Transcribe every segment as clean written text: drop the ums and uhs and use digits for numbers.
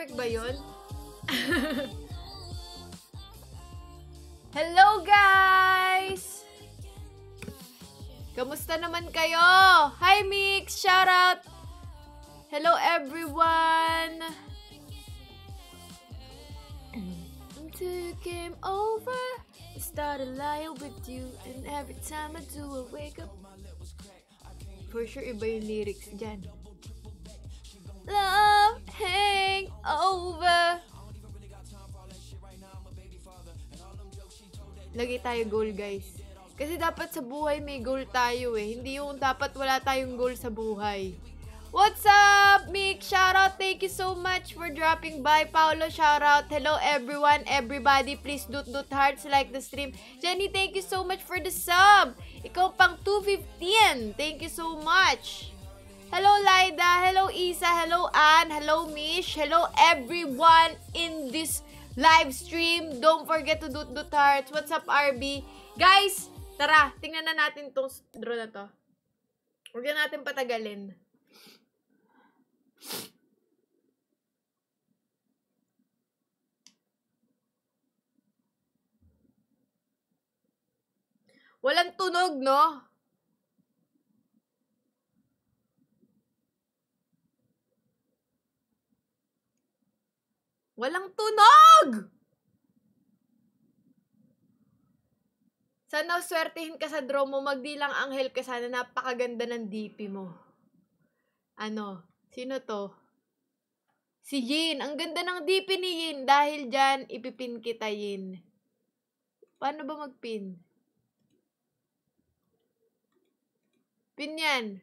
Perfect ba yun? Hello, guys! Kamusta naman kayo? Hi, Mix! Shoutout! Hello, everyone! Until you came over, I started lying with you, and every time I do, I wake up. For sure, iba yung lyrics dyan. Love hangover. Lagi tayo goal, guys. Kasi dapat sa buhay may goal tayo eh. Hindi yung dapat wala tayong goal sa buhay. What's up, Mick? Shoutout. Thank you so much for dropping by. Paolo, shoutout. Hello, everyone. Everybody, please dut hearts, like the stream. Jenny, thank you so much for the sub. Ikaw pang 215. Thank you so much. Hello, Lyda. Hello, Isa. Hello, Ann. Hello, Mish. Hello, everyone in this live stream. Don't forget to dut hearts. What's up, RB? Guys, tara. Tingnan na natin tong draw na to. Huwag na natin patagalin. Walang tunog, no? Walang tunog! Sana swertihin ka sa draw mo, magdilang anghel ka, sana napakaganda ng DP mo. Ano? Sino to? Si Yin. Ang ganda ng DP ni Yin. Dahil dyan, ipipin kita, Yin. Paano ba magpin? Pin yan.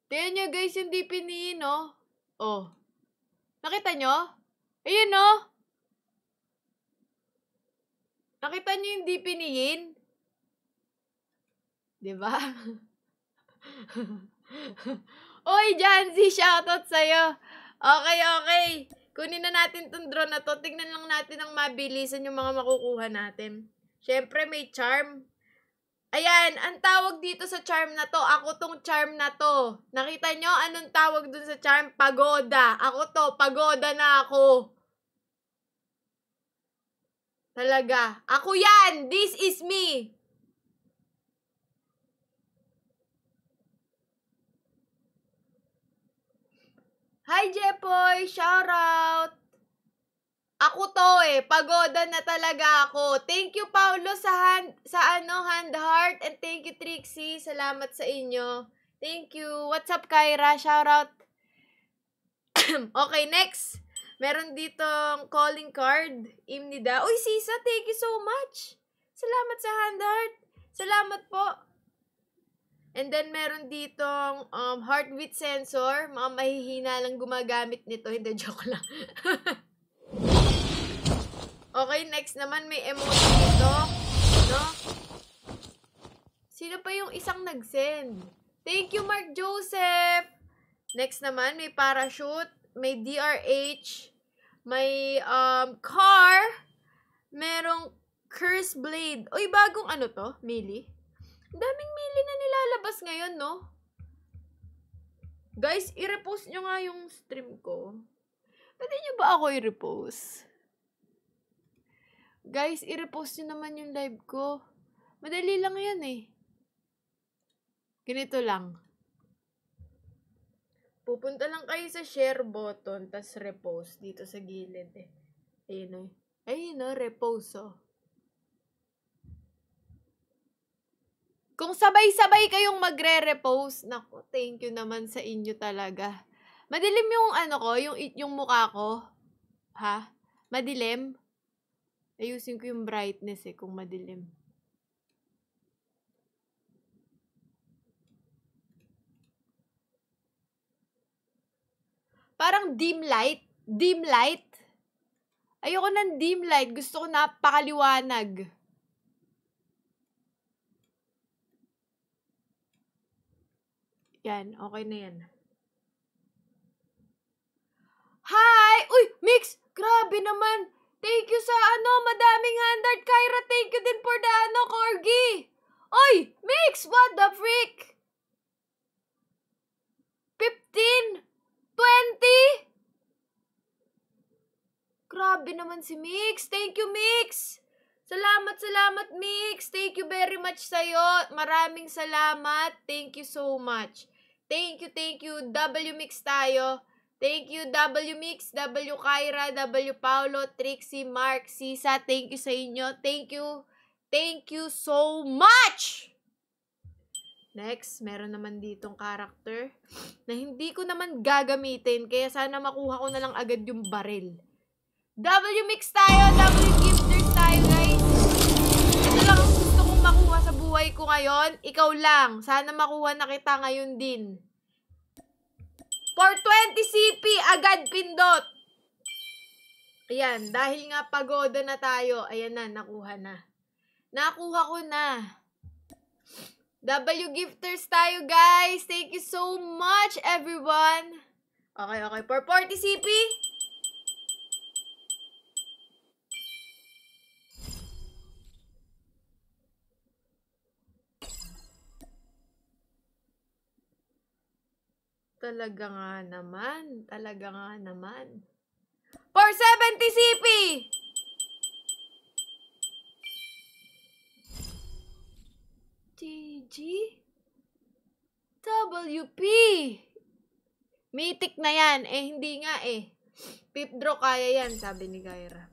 Tingnan nyo guys yung DP ni Yin, oh. Oh. Nakita nyo? Ayun, oh. Nakita nyo yung DP ni Yin? Diba? Oy, Janzi, shoutout sa'yo. Okay. Kunin na natin tong drone na to. Tignan lang natin ang mabilisan yung mga makukuha natin. Siyempre, may charm. Ayan, ang tawag dito sa charm na to, ako tong charm na to. Nakita nyo, anong tawag dun sa charm? Pagoda. Ako to, pagoda na ako. Talaga. Ako yan! This is me! Hi, Jepoy! Shoutout! Ako to eh. Pagoda na talaga ako. Thank you, Paulo, sa hand heart. And thank you, Trixie. Salamat sa inyo. Thank you. What's up, Kyra? Shoutout. Okay, next. Meron ditong calling card. Imnida. Uy, Sisa, thank you so much. Salamat sa hand heart. Salamat po. And then, meron ditong heartbeat sensor. Mga mahihina lang gumagamit nito. Hindi, joke lang. Okay, next naman may emoji dito. No? Sino pa yung isang nag-send? Thank you, Mark Joseph! Next naman, may parachute, may DRH, may car, merong curse blade. Uy, bagong ano to? Melee? Ang daming melee na nilalabas ngayon, no? Guys, i-repost nyo nga yung stream ko. Pwede nyo ba ako i-repost? Guys, i-repost nyo naman yung live ko. Madali lang yan eh. Ganito lang. Pupunta lang kayo sa share button, tas repost dito sa gilid eh. Ayun o. Ayun o, repost o. Kung sabay-sabay kayong magre-repost, naku, thank you naman sa inyo talaga. Madilim yung ano ko, yung mukha ko. Ha? Madilim? Ayusin ko yung brightness eh, kung madilim. Parang dim light. Dim light. Ayoko ng dim light. Gusto ko napakaliwanag. Yan, okay na yan. Hi! Uy, Mix! Grabe naman! Thank you sa madaming handart. Kyra, thank you din for the corgi. Oy, Mix, what the freak? 15? 20? grabe naman si Mix. Thank you, Mix. Salamat, Mix. Thank you very much sa'yo. Maraming salamat. Thank you so much. Thank you. W Mix tayo. Thank you, W Mix, W Kyra, W Paulo, Trixie, Mark, Sisa. Thank you sa inyo. Thank you so much! Next, meron naman ditong character na hindi ko naman gagamitin. Kaya sana makuha ko na lang agad yung baril. W Mix tayo, W Gifters tayo, guys. Ito lang ang gusto kong makuha sa buhay ko ngayon. Ikaw lang. Sana makuha na kita ngayon din. For 20 CP, agad pindot. Ayan, dahil nga pagoda na tayo, ayan na, nakuha na. Nakuha ko na. W Gifters tayo, guys. Thank you so much, everyone. Okay. For 40 CP. Talaga nga naman. For 70 CP! TG? WP! Mythic na yan. Hindi nga Pip draw kaya yan, sabi ni Kyra.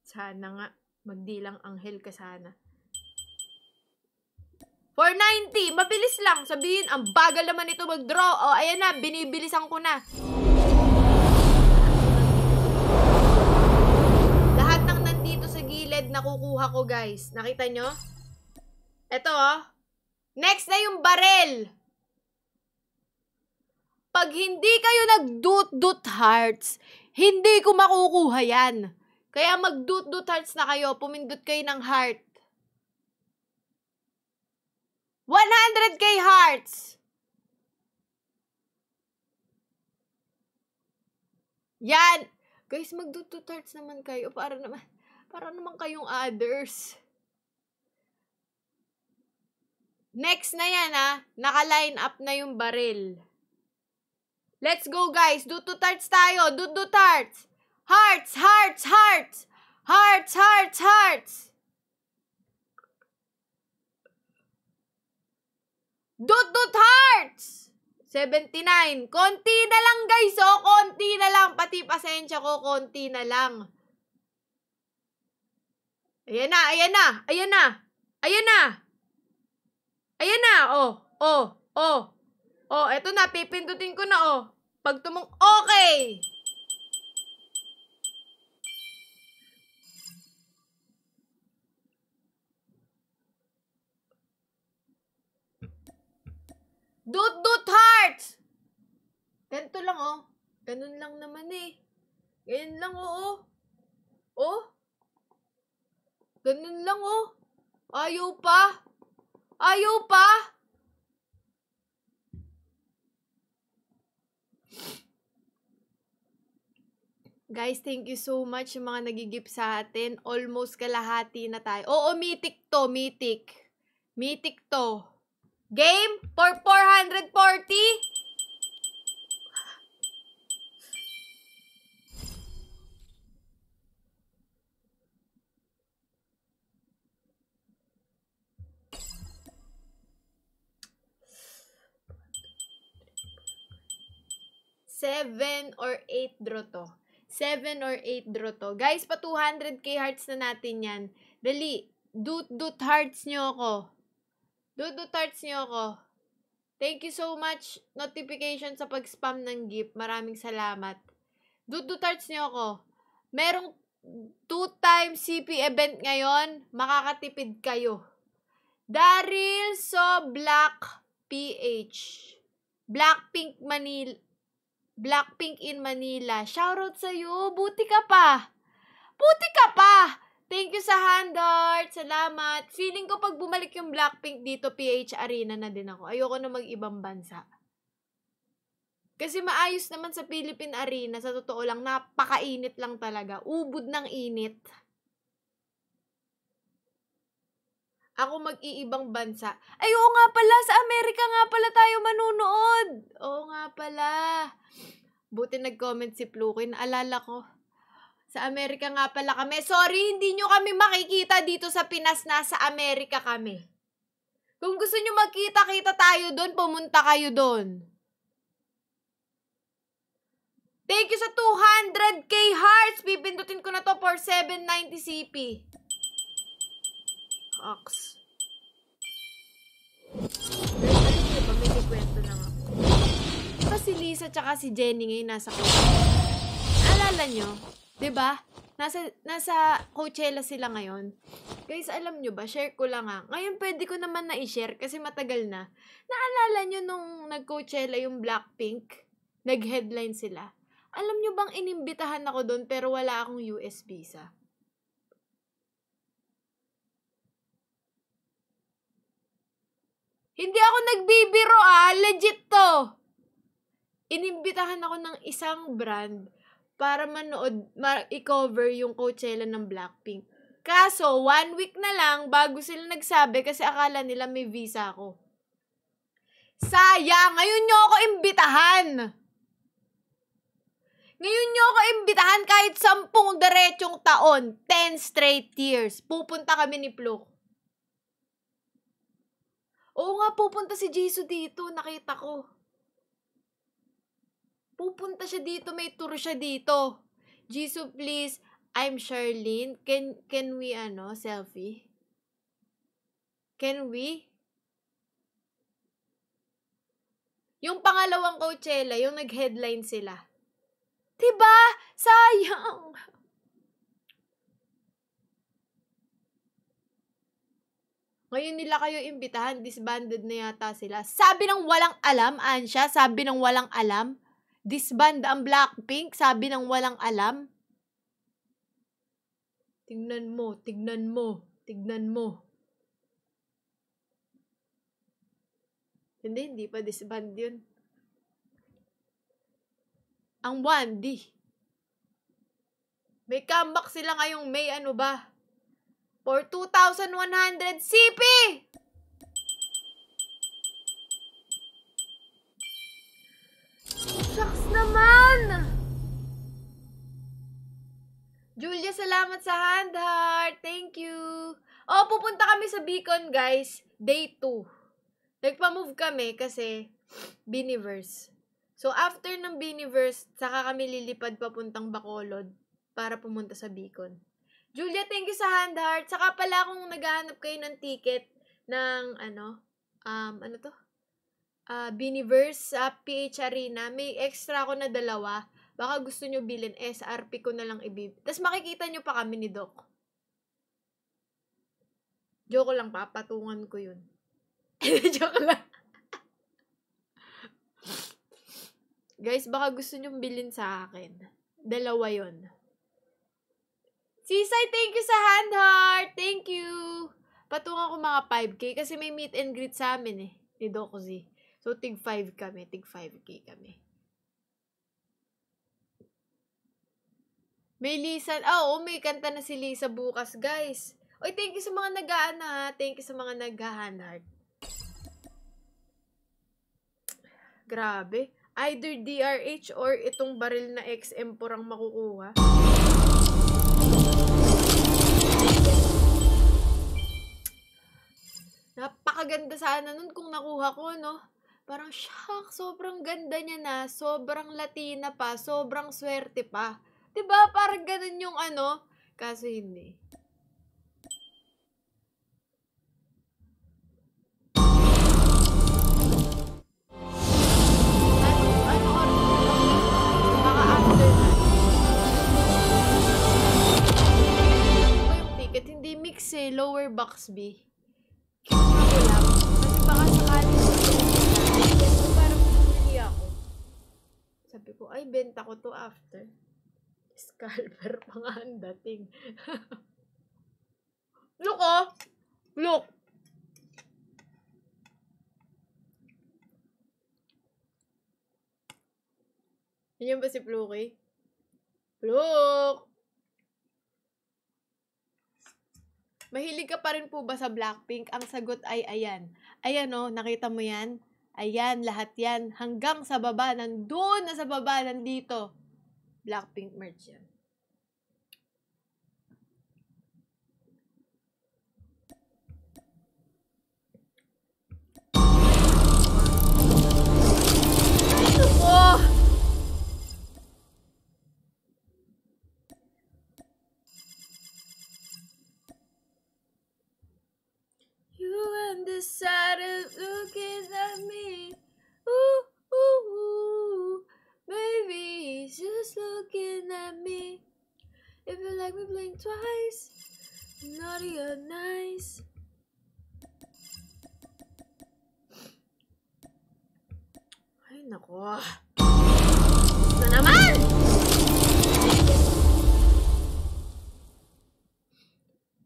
Sana nga. Magdilang anghel ka sana. For 90, mabilis lang. Sabihin, ang bagal naman ito mag-draw. O, ayan na, binibilisan ko na. Lahat ng nandito sa gilid, nakukuha ko, guys. Nakita nyo? Ito, Next na yung barel. Pag hindi kayo nag-dut-dut hearts, hindi ko makukuha yan. Kaya mag-dut-dut hearts na kayo. Pumindot kayo ng heart. 100k hearts! Yan! Guys, mag-dut-dut hearts naman kayo. Para naman kayong others. Next na yan, Naka-line up na yung baril. Let's go, guys. Dut-dut hearts tayo. Dut-dut hearts. Hearts! Dut-dut hearts! 79. Konti na lang, guys, konti na lang. Pati pasensya ko, konti na lang. Ayan na. Eto na, pipindutin ko na, Pag okay. Dut-dut hearts! Ganito lang, Ganun lang naman, Ganyan lang, Ganun lang, Ayaw pa. Guys, thank you so much yung mga nagigip sa atin. Almost kalahati na tayo. Oo, mythic to. Mythic to. Game for 440. Seven or 8 draw to. 7 or 8 draw to. Guys, pa 200k hearts na natin yan. Dali. Dut hearts nyo ako. Dut hearts nyo ako. Thank you so much. Notification sa pag-spam ng gift. Maraming salamat. Dut hearts nyo ako. Merong 2 times CP event ngayon. Makakatipid kayo. Daryl So Black PH. Blackpink in Manila. Shoutout sa'yo. Buti ka pa. Thank you sa handart. Salamat. Feeling ko pag bumalik yung Blackpink dito, PH Arena na din ako. Ayoko na mag-ibang bansa. Kasi maayos naman sa Philippine Arena. Sa totoo lang, napakainit lang talaga. Ubod ng init. Ako mag-iibang bansa. Ay, oo nga pala, sa Amerika nga pala tayo manunood. Oo nga pala. Buti nag-comment si Plukin. Alala ko. Sa Amerika nga pala kami. Sorry, hindi nyo kami makikita dito sa Pinas. Nasa Amerika kami. Kung gusto nyo magkita-kita tayo doon, pumunta kayo doon. Thank you sa 200k hearts. Pipindutin ko na to for 790 CP. Ox. Diba, may kikwento lang ako. Diba si Lisa tsaka si Jenny ngayon nasa Coachella? Alala nyo? Diba? Nasa Coachella sila ngayon. Guys, alam nyo ba? Share ko lang ha. Ngayon pwede ko naman na i-share kasi matagal na. Naalala nyo nung nag-Coachella yung Blackpink? Nag-headline sila. Alam nyo bang inimbitahan ako doon pero wala akong US visa? Hindi ako nagbibiro legit to. Inimbitahan ako ng isang brand para manood, i-cover yung Coachella ng Blackpink. Kaso, 1 week na lang bago sila nagsabi kasi akala nila may visa ako. Sayang! Ngayon nyo ako imbitahan! Ngayon nyo ako imbitahan kahit 10 diretsong taon, 10 straight years. Pupunta kami ni Fluke. Oo nga, pupunta si Jisoo dito. Nakita ko. Pupunta siya dito. May tour siya dito. Jisoo, please. I'm Charlene. Can we, selfie? Can we? Yung pangalawang Coachella, yung nag-headline sila. Diba? Sayang. Ngayon nila kayo imbitahan, disbanded na yata sila. Sabi ng walang alam, Ansha, sabi ng walang alam. Disband ang Blackpink, sabi ng walang alam. Tignan mo, tignan mo, tignan mo. Hindi pa disband yun. Ang 1D. May comeback sila ngayong May, ano ba? For 2,100 CP! Shucks naman! Julia, salamat sa hand heart. Thank you. Oh, pupunta kami sa Beacon, guys. Day 2. Nagpa-move kami kasi Biniverse. So, after ng Biniverse, saka kami lilipad papuntang Bacolod para pumunta sa Beacon. Julia, thank you sa hand heart. Saka pala kung naghahanap kayo ng ticket ng, Biniverse sa PH Arena, may extra ako na 2. Baka gusto nyo bilhin, SRP ko na lang ibib. Tapos makikita nyo pa kami ni Doc. Joke lang, papatungan ko yun. Joke lang. Guys, baka gusto nyo bilhin sa akin. 2 yun. Sisay, thank you sa hand heart. Thank you. Patungan ko mga 5K kasi may meet and greet sa amin ni Doc Z. So, tig 5 kami. Tig 5K kami. May Lisa. May kanta na si Lisa bukas, guys. Oy, thank you sa mga nag-aana. Thank you sa mga nag-hand heart. Grabe. Either DRH or itong baril na XM4 ang makukuha. Napakaganda sana nun kung nakuha ko, no? Parang, shock, sobrang ganda niya na. Sobrang Latina pa. Sobrang swerte pa. Diba? Parang ganun yung kaso hindi. Hindi mix lower box B. Kinuha ko lang. Kasi baka sakaling so, parang bumili ako. Sabi ko, ay, benta ko to after. Scalper pa nga ang dating. Look, oh! Look! Yan ba si Fluke? Fluke! Mahilig ka pa rin po ba sa Blackpink? Ang sagot ay ayan. Ayan nakita mo yan? Ayan, lahat yan. Hanggang sa baba, nandun na sa baba, nandito. Blackpink merch yan. Ako! You undecided looking at me. Ooh, ooh, ooh. Maybe he's just looking at me. If you like me, blink twice. Naughty or nice. Ay, nako. Ito naman!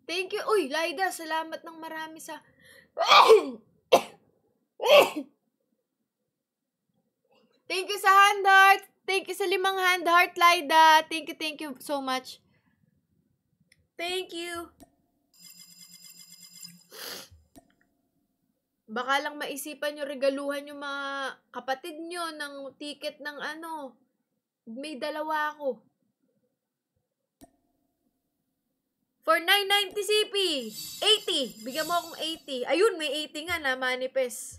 Thank you. Uy, Laida, salamat ng marami sa... Thank you sa hand heart. Thank you sa 5 hand heart, Laida. Thank you so much. Thank you. Baka lang maisipan nyo, regaluhan yung mga kapatid nyo ng ticket ng ano. May 2 ako. For 990 CP. 80. Bigyan mo akong 80. Ayun, may 80 nga na manifest.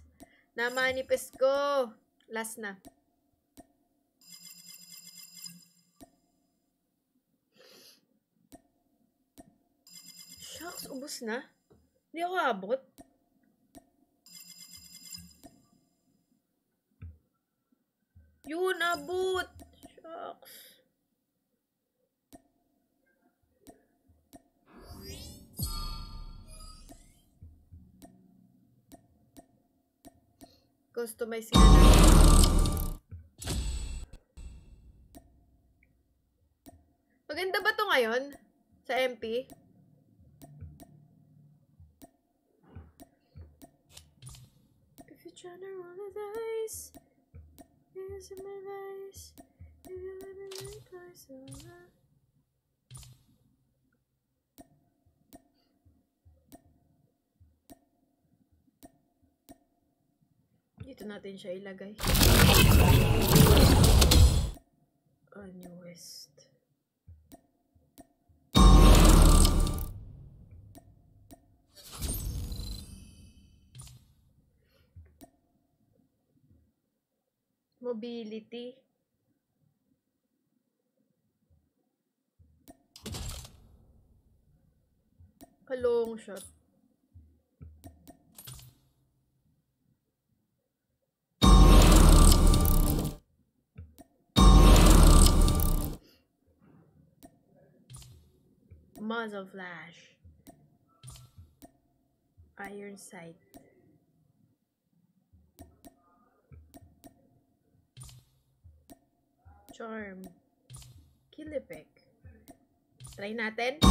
Na manifest ko. Last na. Shucks, ubos na. Hindi ako abot. Yun, abot. Shucks. Customize nga natin. Maganda ba to ngayon? Sa MP? If you're trying to roll the dice, here's my advice. If you let me think twice, dito natin siya ilagay. Newest. Mobility. Long shot. Muzzle flash. Iron sight. Charm. Kilipek. Try natin.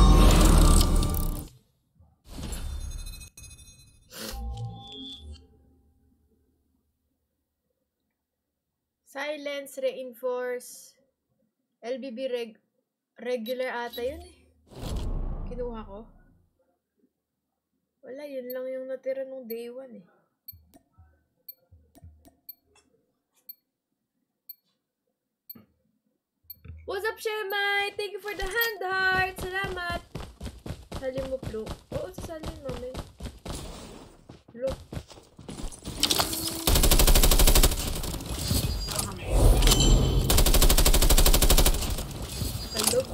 Silence, reinforce. LBB regular ata yun eh. Kinuha ko. Wala, yun lang yung natira nung day 1 eh. What's up, Shemai? Thank you for the hand heart. Salamat. Salin mo, Flo. Oo, sasalin namin. Flo. Kalog.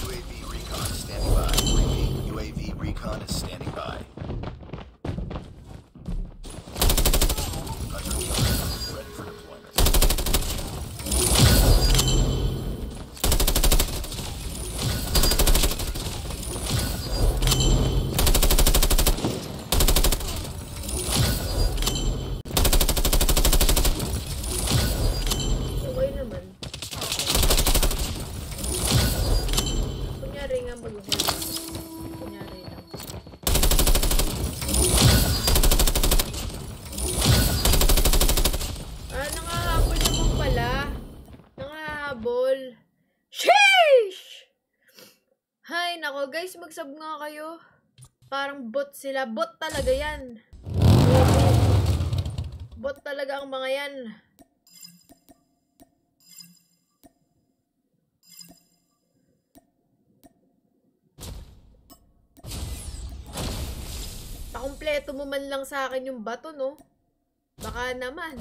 UAV recon is standing by. Repeat, UAV recon is standing by. Ready for deployment. Okay naman. Kunyari nga mag-hold. Kunyari lang. Nangahabol naman pala. Nangahabol. Sheesh! Hay, nako guys, mag-sub nga kayo. Parang bot sila. Bot talaga yan. Bot talaga ang mga yan. Ako Pakumpleto mo man lang sa akin yung bato, no? Baka naman.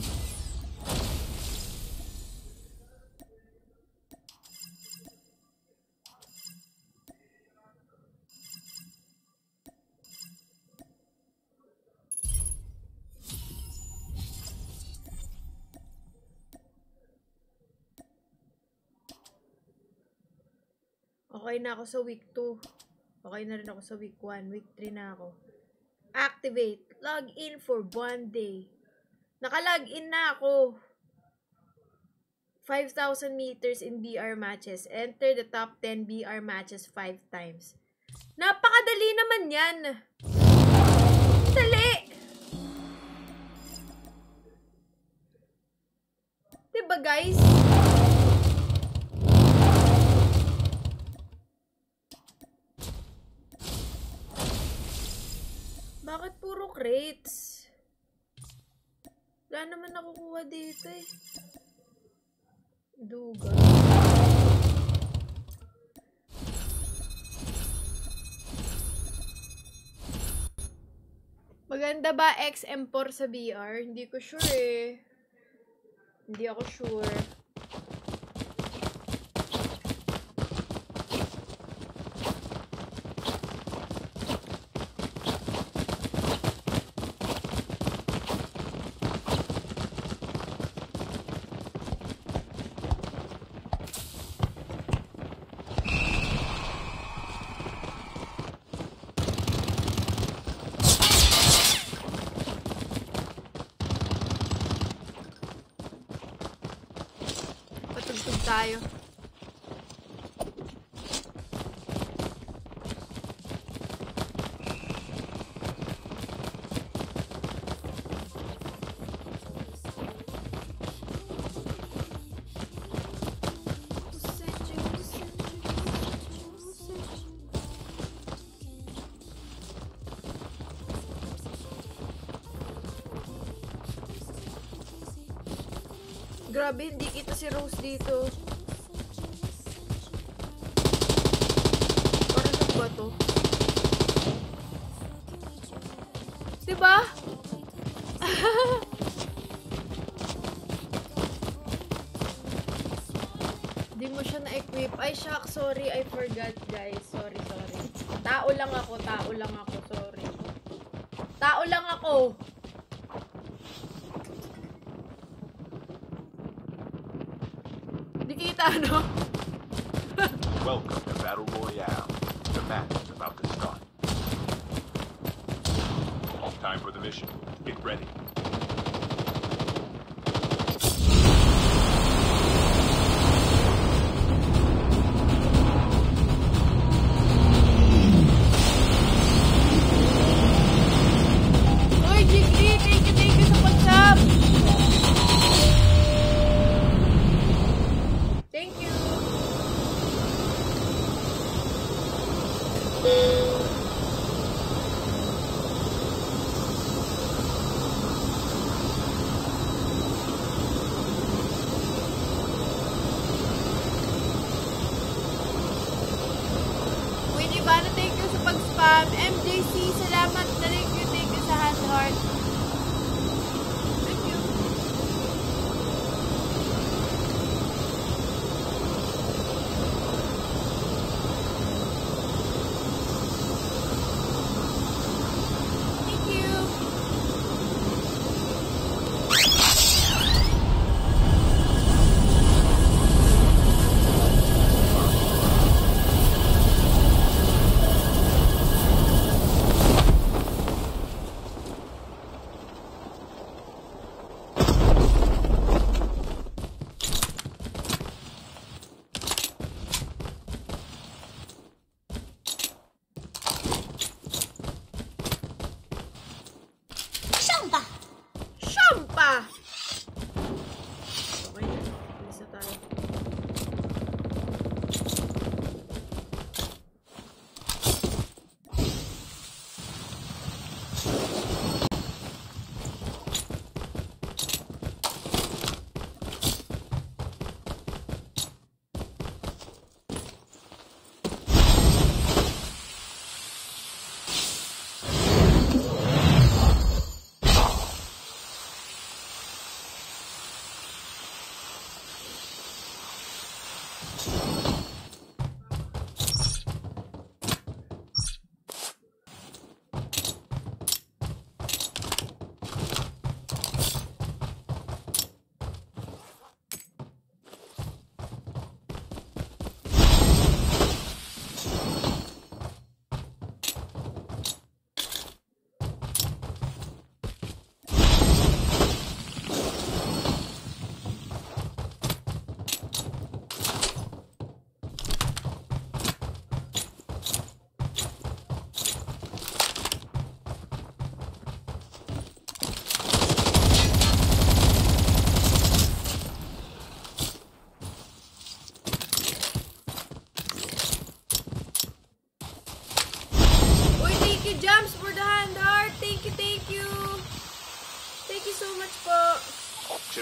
Okay na ako sa week 2. Okay na rin ako sa week 1. Week 3 na ako. Activate. Log in for 1 day. Naka-log in na ako. 5,000 meters in BR matches. Enter the top 10 BR matches 5 times. Napakadali naman yan. Dali. Diba guys? Bakit puro crates? Wala naman nakukuha dito eh. Duga. Maganda ba XM4 sa BR? Hindi ko sure eh. Hindi ako sure. Tayo. Grabe, hindi kita si Rose dito. Parang ano ba to? Diba? Di mo siya na-equip. Ay, shock. Sorry. I forgot, guys. Sorry. Tao lang ako. Sorry. Tao lang ako. Di kita, ano? Welcome to Battle Royale. The match is about to start. Time for the mission. Get ready. Oy, Jiggly! Thank you sa pag-sub! Thank you!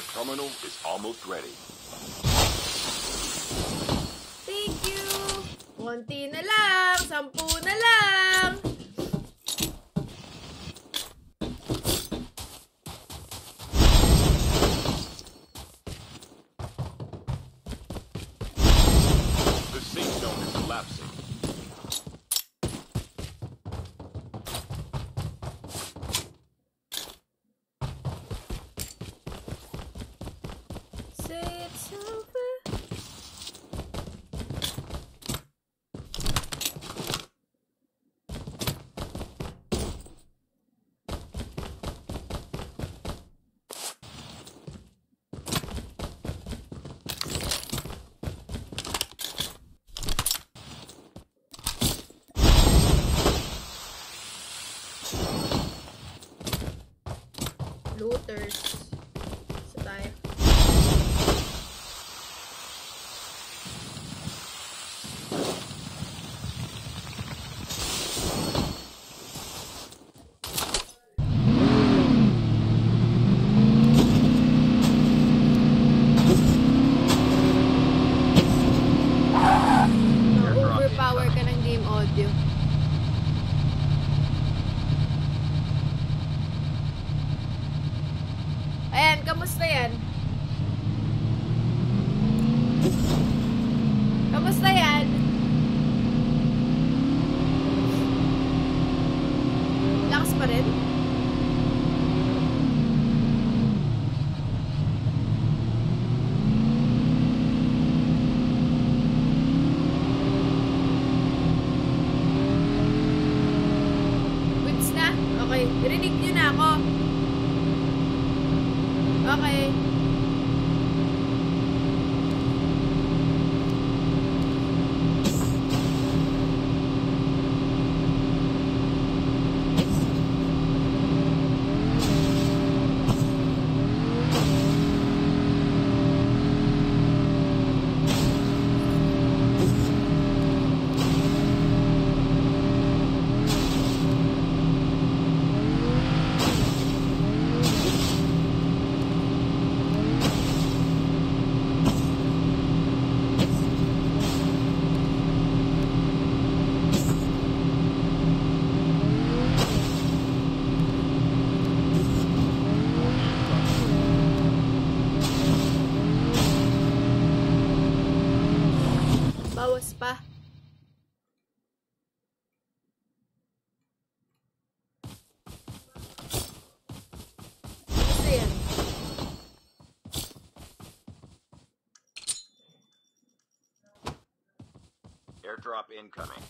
Chip terminal is almost ready. Thank you! Konti na lang! 10 na lang! The safe zone is collapsing. Say it's over. Looters. Isa tayo. Na-overpower ka ng game audio. Ayan, kamusta yan? Kamusta yan? Lakas pa rin? Goods na? Okay, rinig nyo na ako. Okay. Bawas pa. Ano yan? Airdrop incoming.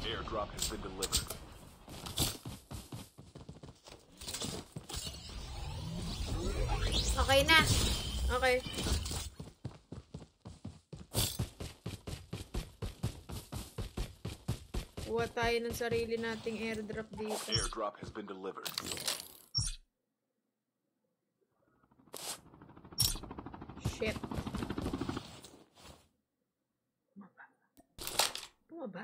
Airdrop has been delivered. Okay na. Okay. Kuha tayo ng sarili nating airdrop dito. Airdrop has been delivered. Shit. Bumaba. Bumaba.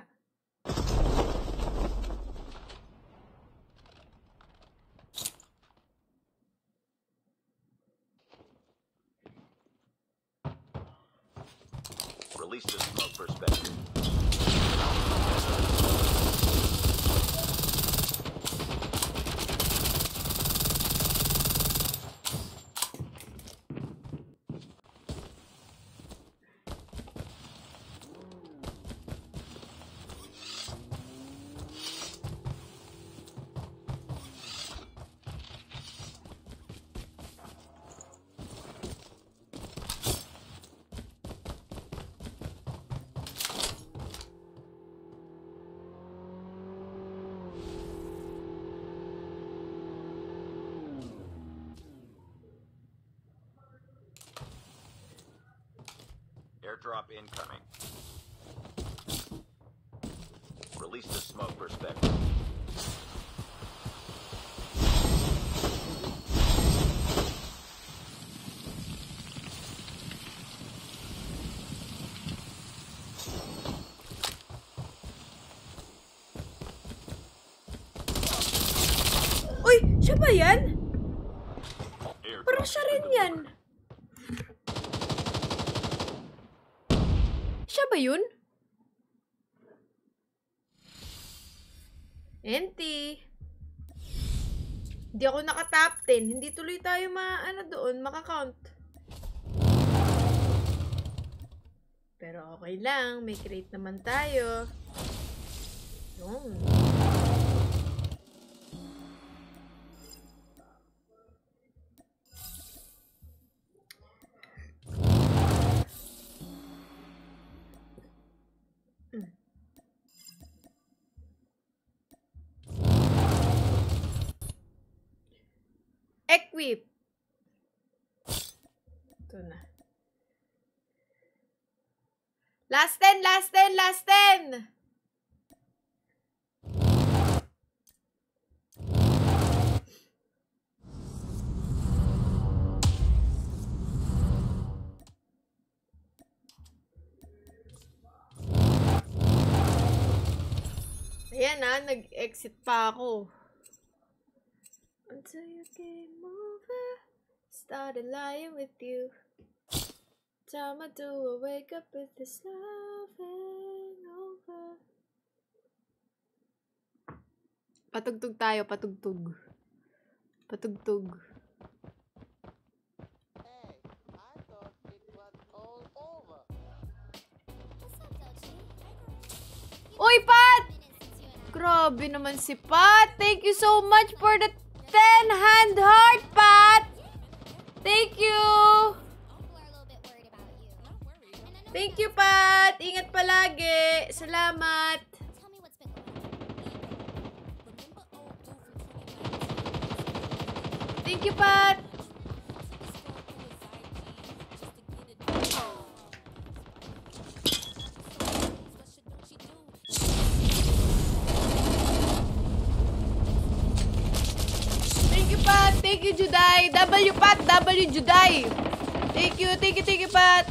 Release the smoke perspective. Airdrop incoming. Release the smoke perspective. Siya ba yan? Airdrop Parang has siya been rin yan. delivered. Siya ba yun? Enti. Hindi ako naka-top 10. Hindi tuloy tayo doon, maka-count. Pero okay lang. May crate naman tayo. Yung. Equip. Ito na. Last 10, last 10, last 10! Ayan nag-exit pa ako. Until you came over, started lying with you. Time I do, I wake up with this love hangover. Patugtog tayo, patugtog. Patugtog. Hey, I thought it was all over. Uy, Pat! Grabe naman si Pat. Thank you so much for the 10 hand heart, Pat! Thank you! Thank you, Pat! Ingat palagi! Salamat! Thank you, Pat! Thank you, Pat! Thank you, Juday! W, Pat! W, Juday! Thank you, Pat!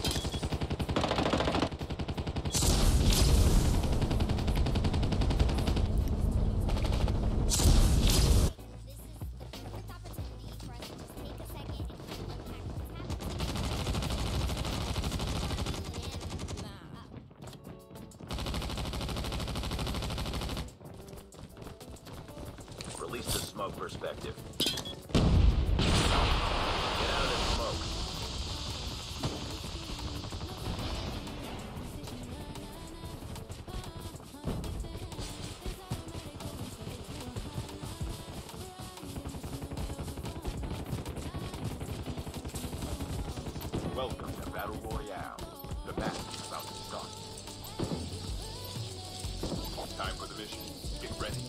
Release the smoke perspective. Get out of the smoke. Welcome to Battle Royale. The match is about to start. Time for the mission. Get ready.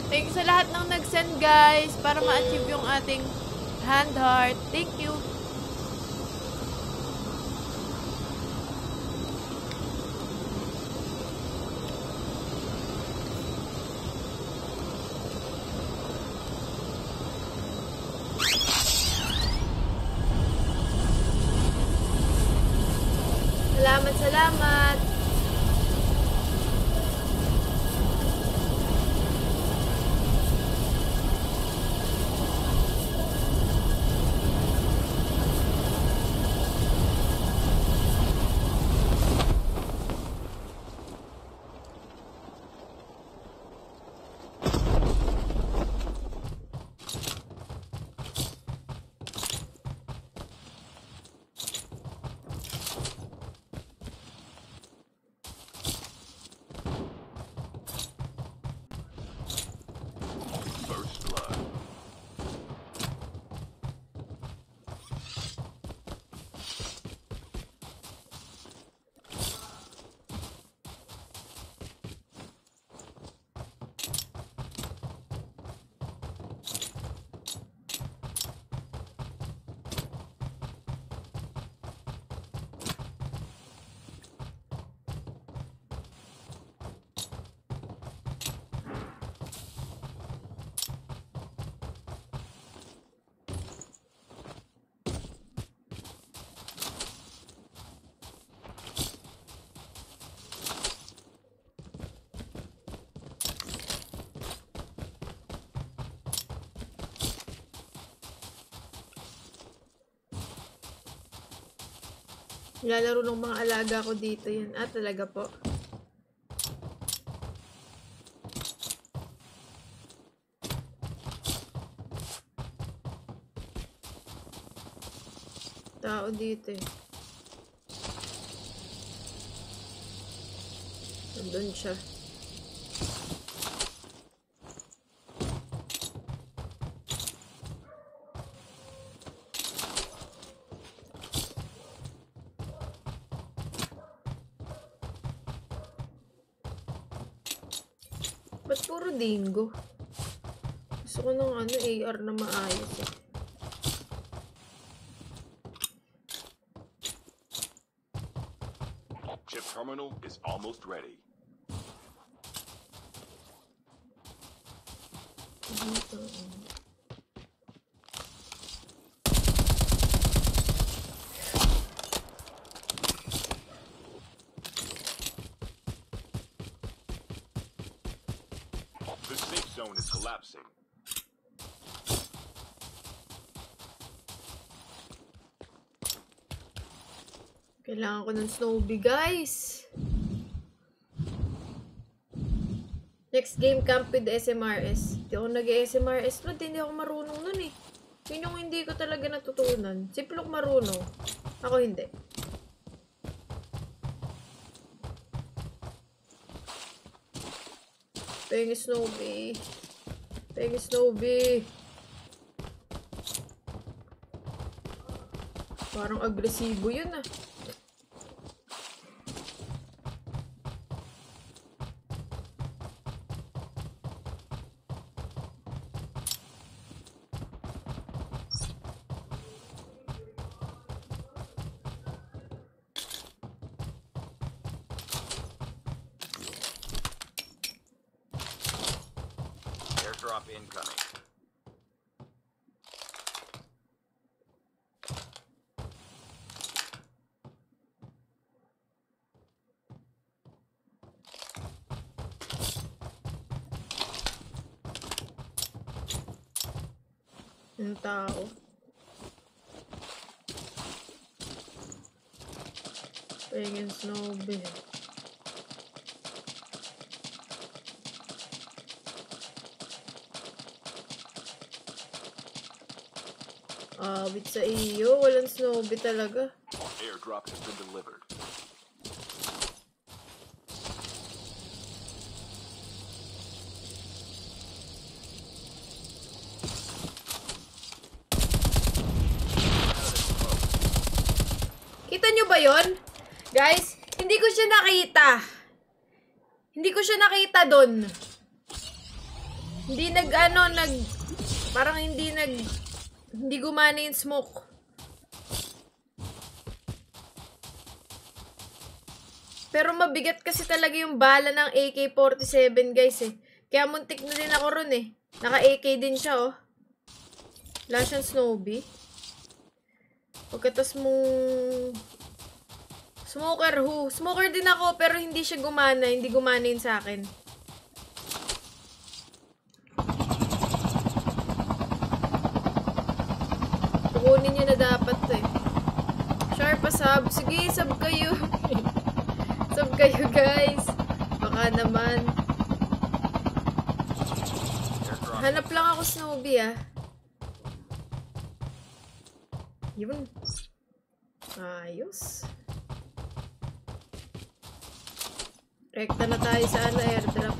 Thank you sa lahat ng nag-send, guys, para ma-achieve yung ating hand heart. Thank you. Salamat, salamat. Nilalaro ng mga alaga ko dito yan. Ah, talaga po. Tao dito eh. Nandun siya. Ba't puro dingo? Gusto ko ng ano, AR na maayos eh. Chip terminal is almost ready. Dito. The safe zone is collapsing. Kailangan ko ng Snowbie, guys. Next game camp with SMRS. Hindi ako nag-SMRS nun. Hindi ako marunong nun eh. Yun yung hindi ko talaga natutunan. Si Plok marunong. Ako hindi. Pengi Snowbie. Pengi Snowbie. Parang agresibo yun ah. Airdrop incoming. Yung tao. Pengen Snowbie. Awit sa iyo. Walang Snowbie talaga. Airdrop has been delivered. Kita nyo ba yon? Guys, hindi ko siya nakita. Hindi ko siya nakita doon. Hindi parang hindi gumana yung smoke. Pero mabigat kasi talaga yung bala ng AK-47 guys eh. Kaya muntik na din ako ron eh. Naka-AK din siya oh. Wala siyang Snowbie. Pagkatas mong Smoker din ako pero hindi siya gumana. Hindi gumana yun sa akin. Kukunin nyo na dapat to eh. Sharp pa sub. Sige, sub kayo. Sub kayo guys. Baka naman. Hanap lang ako Snowbie ah. Yun. Ayos. Rekta na tayo sa airdrop.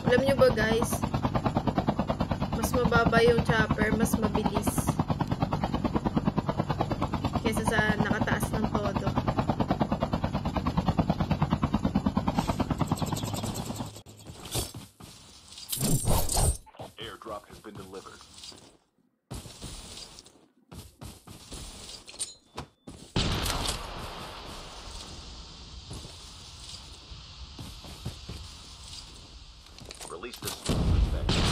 Alam nyo ba guys, mas mababa yung chopper, mas mabilis kesa sa nakataas ng todo. Airdrop has been delivered. Release the smoke perspective.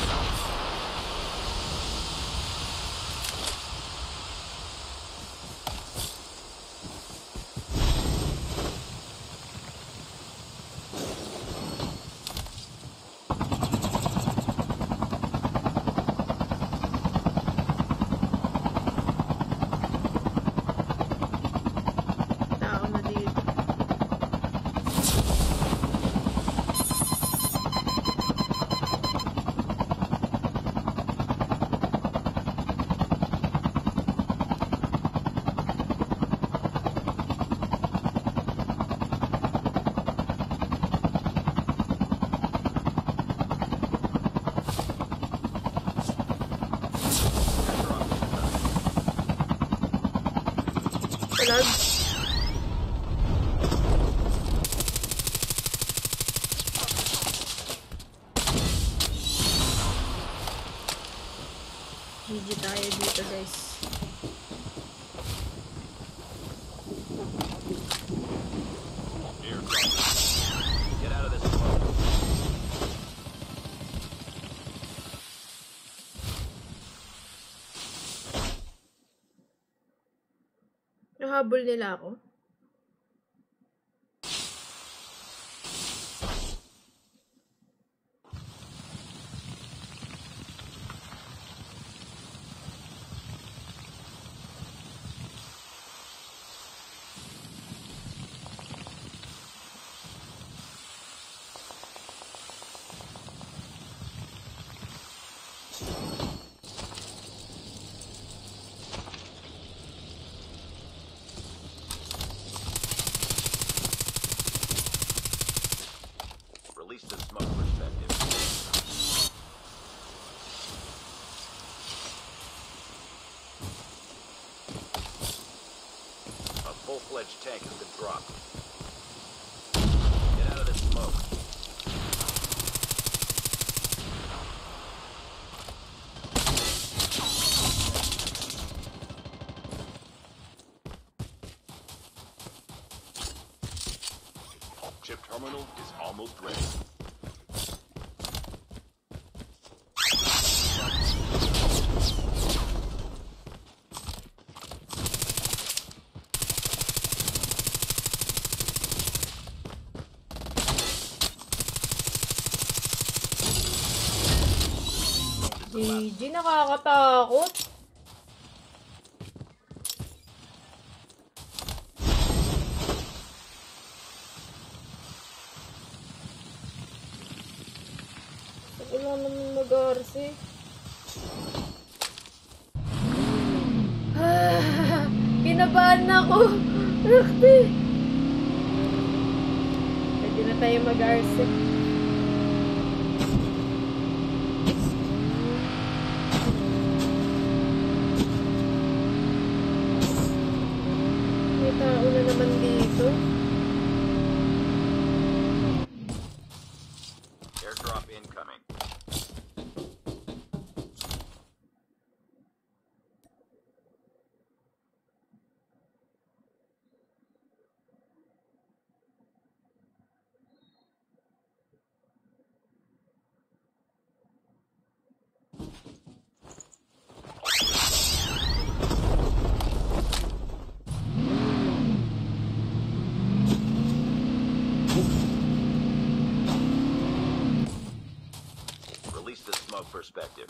GG tayo dito, guys. Get out of this smoke. Nahabol nila ako. Release the smoke perspective. A full-fledged tank has been dropped. Get out of this smoke. Chip terminal is almost ready. GG, nakakatakot. Ako lang naman mag-arsi. Kinabahan na ako. Rakti. Pwede na tayo mag-arsi. May tao na naman dito. Airdrop incoming. Release the smoke perspective.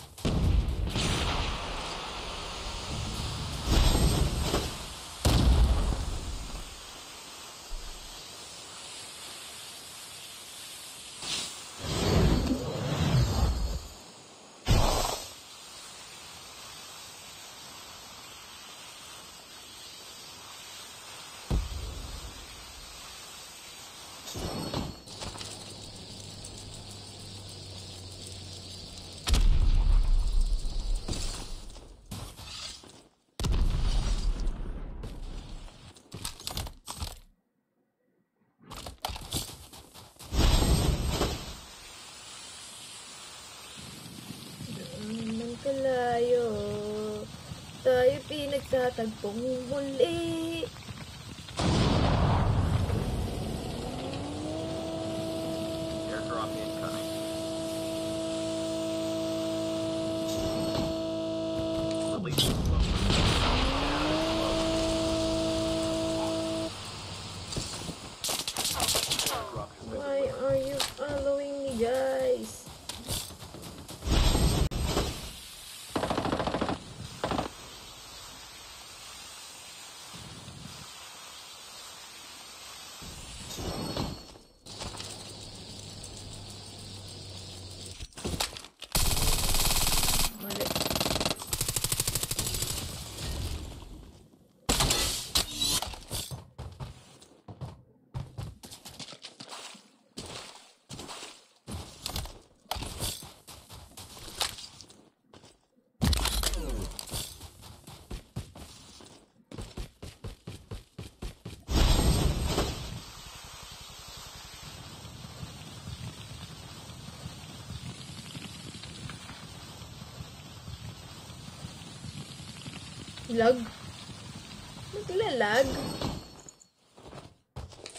Naman kalayo, tayo pinagtatagpong muli. Airdrop incoming. Release the smoke. Why are you following me, guys? Mali. Lag? Naglalag?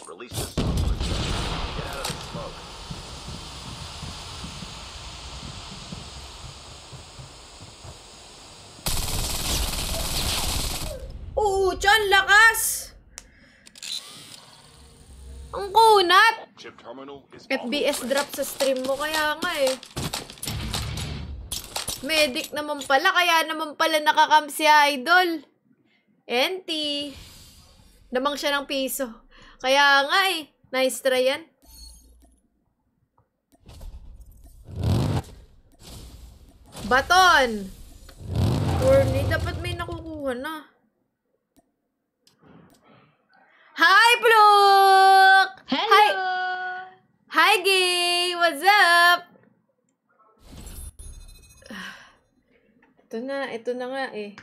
Release the smoke perspective. Get out of the smoke. Oo, Chan, lakas! Ang kunat! Chip terminal is FBS drop sa stream mo, kaya nga eh. Medic naman pala, kaya naman pala nakakam si Idol. NT. Namang siya ng piso. Kaya nga eh. Nice try yan. Baton. Corny. Dapat may nakukuha na. Hi, Pluk! Hello! Hi, Gay! What's up? Ito na nga eh.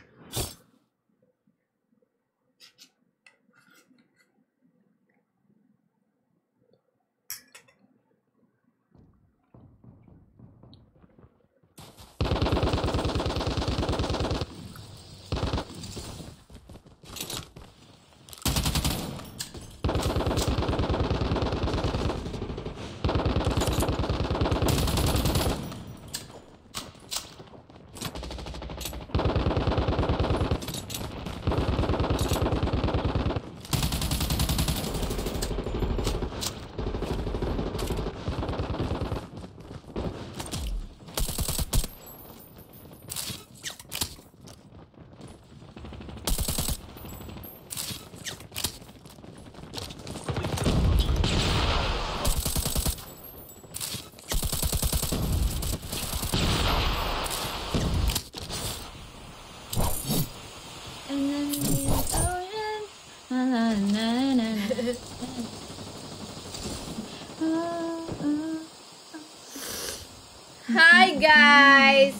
Hi, guys!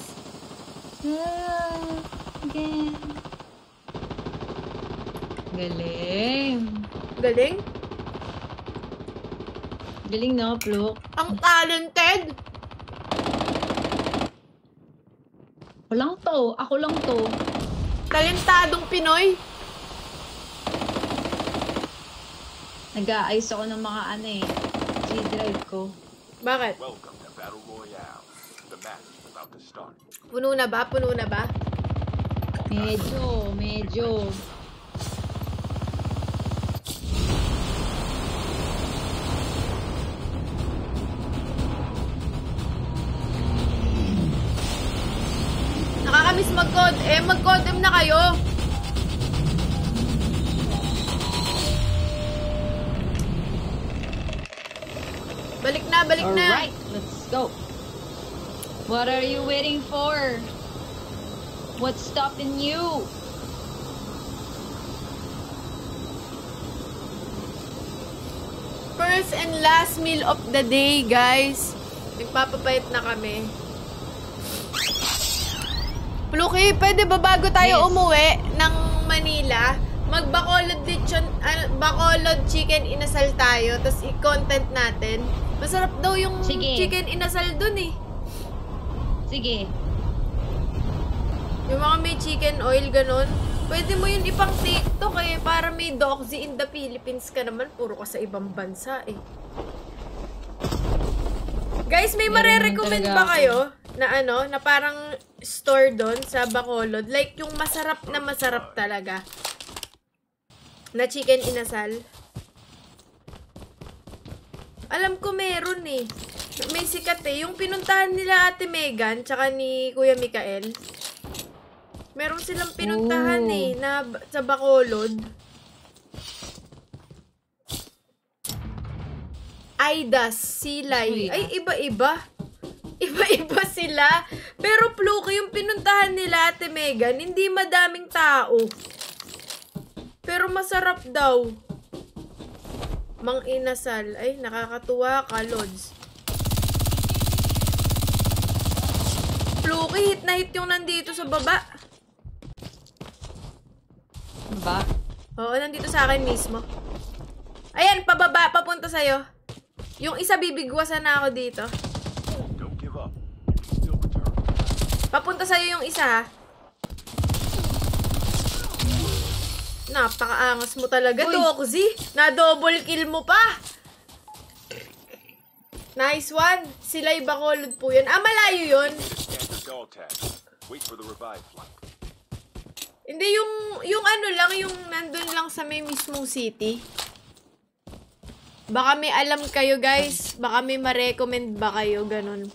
Again. Galing. Galing? Galing no, Pluk. Ang talented! Ako lang to. Ako lang to. Talentadong Pinoy. Nag-aayos ako ng mga G-drive ko. Bakit? Welcome to Battle Royale. The match is about to start. Puno na ba? Puno na ba? Medyo. Nakakamiss mag-code. Mag-code na kayo. Balik na. Alright, let's go. What are you waiting for? What's stopping you? First and last meal of the day, guys. Nagpapapayat na kami. Pluki, pwede ba bago tayo umuwi ng Manila, Bacolod chicken inasal tayo, tapos i-content natin? Masarap daw yung chicken inasal dun eh. Sige. Yung mga may chicken oil, ganun. Pwede mo yun ipang TikTok eh, para may doxy in the Philippines ka naman. Puro ka sa ibang bansa eh. Guys, may mare-recommend ba kayo na na parang store doon sa Bacolod? Like yung masarap talaga na chicken inasal. Alam ko meron eh. May sikat eh. Yung pinuntahan nila Ate Megan tsaka ni Kuya Mikael. Meron silang pinuntahan eh na sa Bacolod. Aidas, Silay. Ay, iba-iba. Iba-iba sila. Pero Pluki, yung pinuntahan nila Ate Megan, hindi madaming tao. Pero masarap daw. Mang inasal. Ay, nakakatuwa ka, Lods. Pluki, hit na hit yung nandito sa baba. Ba? Oo, nandito sa akin mismo. Ayan, pababa, papunta sa'yo. Yung isa bibigwasan na ako dito. Don't give up. Still return. Papunta sa'yo yung isa, ha? Napakaangas mo talaga, Uy. Doxy. Na-double kill mo pa. Nice one. Sila'y Bacolod po yun. Ah, malayo yun. Standard dog tag. Wait for the revive flight. Hindi, yung ano lang, yung nandun lang sa may mismong city. Baka may alam kayo, guys. Baka may ma-recommend ba kayo, ganun.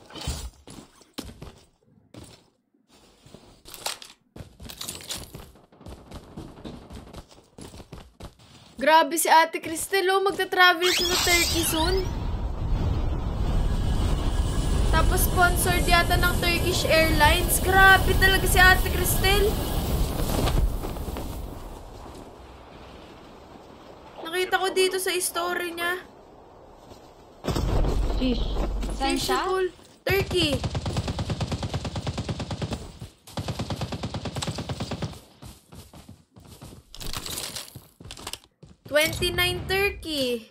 Grabe si Ate Cristel, oh. Magta-travel siya sa Turkey soon. Tapos sponsored yata ng Turkish Airlines. Grabe talaga si Ate Cristel. Nakita ko dito sa story niya. Sheesh. Saan siya? Fishbowl. Turkey. $29 Turkey.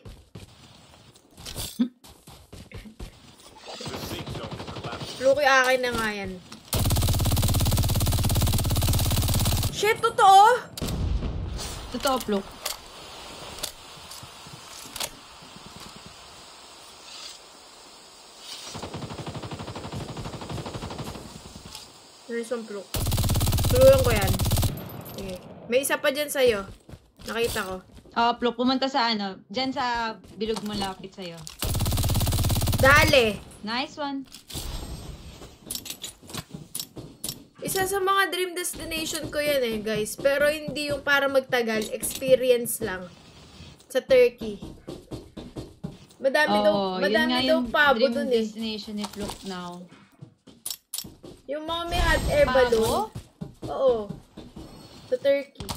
The safe zone is collapsing. Luki, akin na nga yan. Shit, totoo? Totoo, Plok. Nice one, Pluk. Tuluyan ko yan. Sige. May isa pa dyan sa'yo. Nakita ko. Plok, pumunta sa ano, dyan sa bilog mo lapit sa'yo. Dale! Nice one. Isa sa mga dream destination ko yan eh, guys. Pero hindi yung para magtagal. Experience lang. Sa Turkey. Madami daw yun nga daw yung pabo dream dun eh. destination ni Plok now. Yung mga may hot air balloon. Oo. Sa Turkey.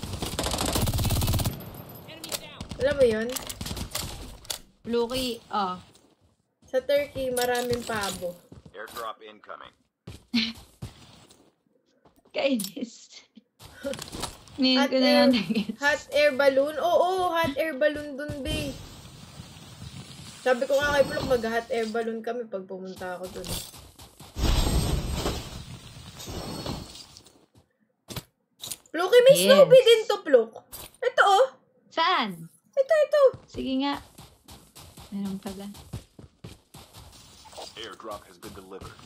Alam mo yun? Ploky, Sa Turkey, maraming pabo. Airdrop incoming. kainis. Ngayon ko na lang nagets. Hot air balloon? Oo, hot air balloon dun, be. Sabi ko nga kay Plok, mag-hot air balloon kami pag pumunta ako dun. Ploky, may Yes. Snoopy din to, Plok. Ito, oh. Saan? Ito. Sige nga. Meron pala. Airdrop has been delivered.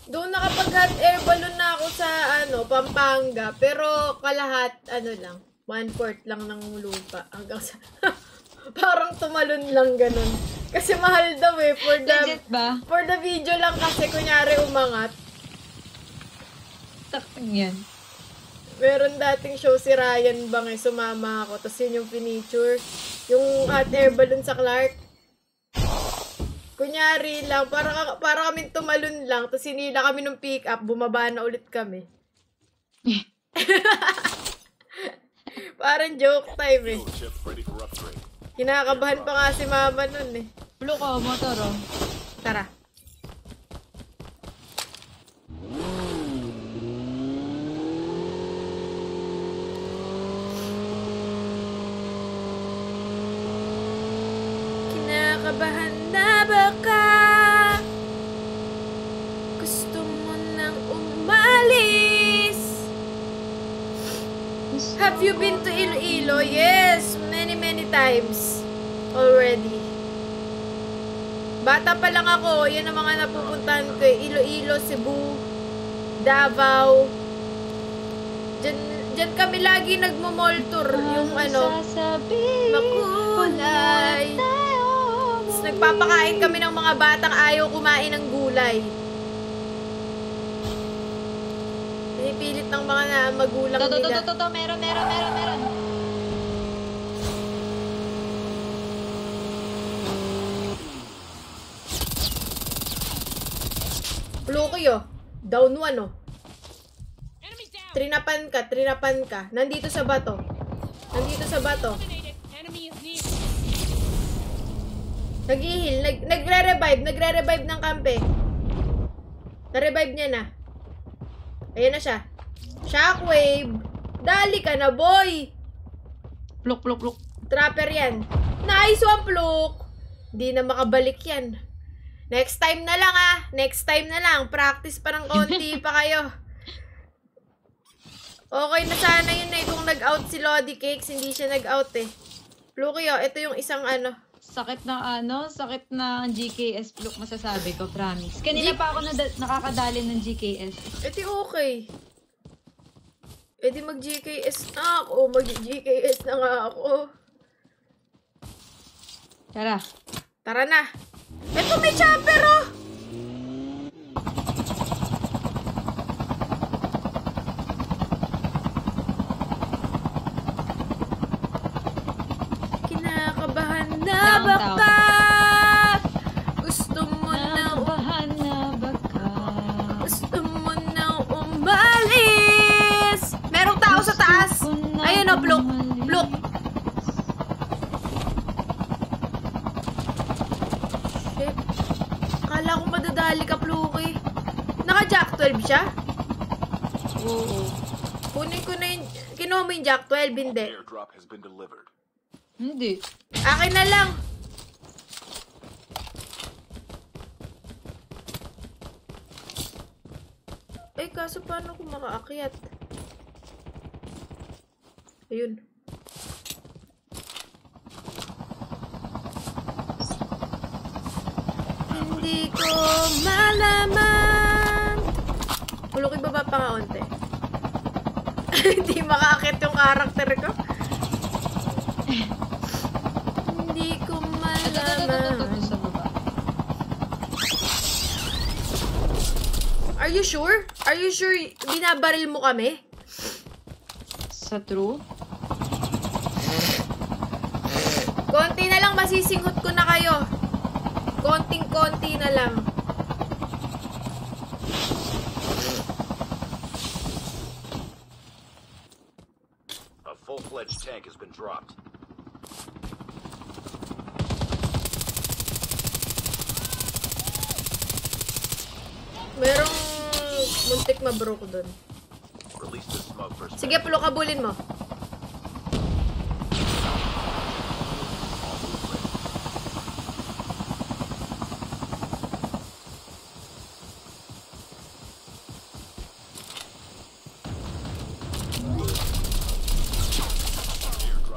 Doon nakapag-hot air balloon na ako sa, Pampanga. Pero kalahat, lang. 1/4 lang ng lupa. Hanggang sa... Parang tumalon lang ganun. Kasi mahal daw eh. Legit ba? For the video lang kasi, kunyari umangat. Takting yan. Meron dating show si Ryan Bang eh, sumama ako. Tapos yun yung finiture. Yung hot air balloon sa Clark. Kunyari lang, para kami tumalon lang. Tapos sinila kami ng pick up, bumaba na ulit kami. Parang joke time eh. Fuel chip ready for upgrade. Kinakabahan pa nga si mama nun eh. Plok, motor, Tara. Kinakabahan na baka gusto mo nang umalis. Have you been to Iloilo? Yes, many times already. Bata pa lang ako, yan ang mga napupuntahan ko eh. Iloilo, Cebu, Davao. Diyan kami lagi nagmo-mall tour. Yung makulay. Tapos nagpapakain kami ng mga batang ayaw kumain ng gulay. Pinipilit ng mga magulang nila. Meron. Pluki oh. Down 1 oh. Trinapan ka. Nandito sa bato. Nag-i-heal. Nagre-revive ng kampe. Na-revive niya na. Ayan na siya. Shockwave. Dali ka na, boy. Plok. Trapper yan. Nice one, Pluk. Di na makabalik yan. Next time na lang. Practice pa ng konti pa kayo. Okay na sana yun eh. Kung nag-out si Lodi Cakes, hindi siya nag-out eh. Luki oh, ito yung isang ano. Sakit ng GKS Fluke, masasabi ko, promise. Kanina pa ako nakakadali ng GKS. Ito okay. E di mag-GKS na ako. Mag-GKS na nga ako. Tara. Tara na. Ito may chopper oh. Kinakabahan na baka. Gusto mo na baka. Gusto mo na umalis. Merong tao sa taas. Ayun o, Pluk. Pluk. Shit. Akala ko madadali ka, Pluki. Naka-Jack 12 siya? Oo. Kunin ko na yung... Kinuha mo yung Jack 12, hindi. Airdrop has been delivered. Hindi. Akin na lang. Eh, kaso paano ko makaakyat? Ayun. Hindi ko malaman.Ulukin baba pa nga onte. Hindi makaakyat yung karakter ko. Hindi ko malaman. Sa baba. Are you sure? Are you sure binabaril mo kami? Sa true? Konti na lang, masisinghot ko na kayo. Konting-konti na lang. A full-fledged tank has been dropped. Merong muntik mabrok doon. Release the smoke for Sige, Pulo, kabulin mo.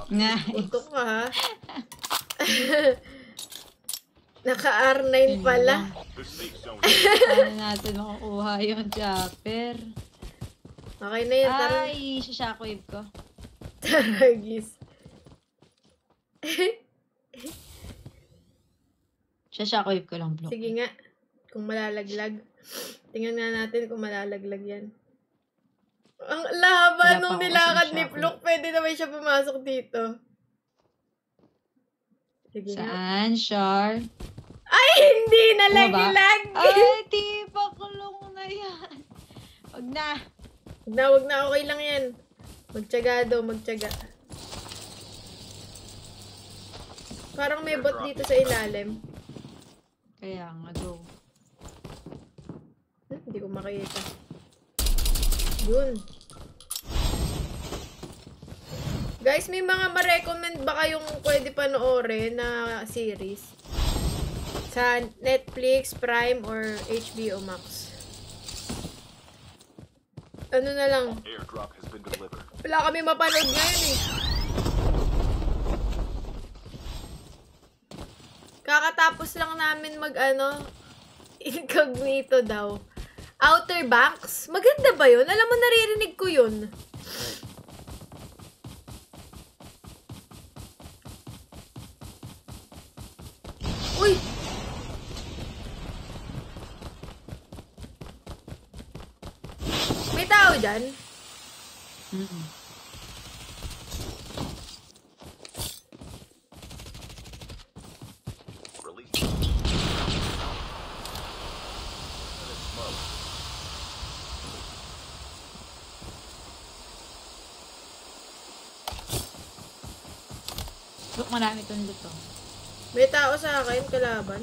Nice. Putok ka, ha? Naka-R9 pala. the safe zone. Paano natin makukuha yung chopper? Okay na yun, tara. Ay, shockwave ko. Taragis. Shockwave ko lang, Blue. Sige nga. Kung malalaglag. Tingnan nga natin kung malalaglag yan. Ang laba Wala nung pa ako nilakad sa ni shockwave. Pluk. Pwede naman siya pumasok dito. Sige nga. Saan, Char? Ay, hindi na Bumaba? lag-lag. Ay, tipa kulong na yan. Wag na. Wag na. Okay lang yan. Magtyaga daw, magtyaga. Parang may bot dito sa ilalim. Kaya nga, go. Hindi ko makita. Yun. Guys, may mga ma-recommend ba kayong pwede panoorin na series? Sa Netflix, Prime, or HBO Max? Ano na lang? Airdrop has been delivered. Wala kami mapanood ngayon eh. Kakatapos lang namin incognito daw. Outer Banks? Maganda ba yun? Alam mo, naririnig ko yun. Uy! May tao dyan? Release the smoke. Look, marami itong luto. May tao sa akin, kalaban.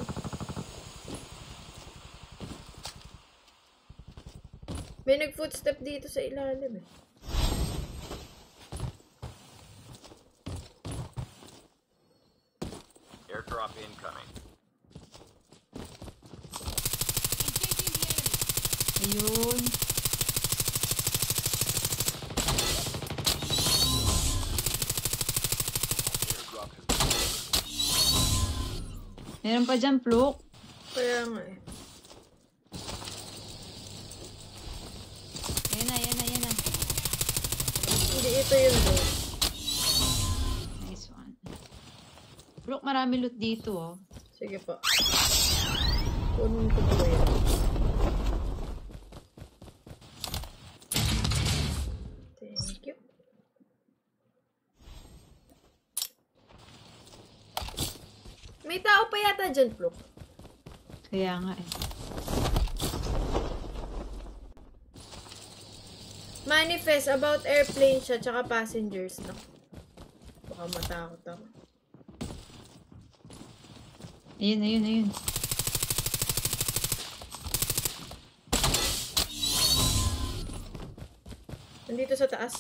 May nag-footstep dito sa ilalim eh. Airdrop incoming. Ayun. Meron pa dyan, Pluk. Kaya nga eh. Ayan na, ayan na, ayan na. Hindi ito yun bro. Nice one. Pluk, marami loot dito, oh. Sige po. Kunin ko po yun. Thank you. May tao pa yata dyan, Pluk. Kaya nga eh. Manifest about airplane siya tsaka passengers, no? Baka matakot ako. Ayun, ayun, ayun. Nandito sa taas.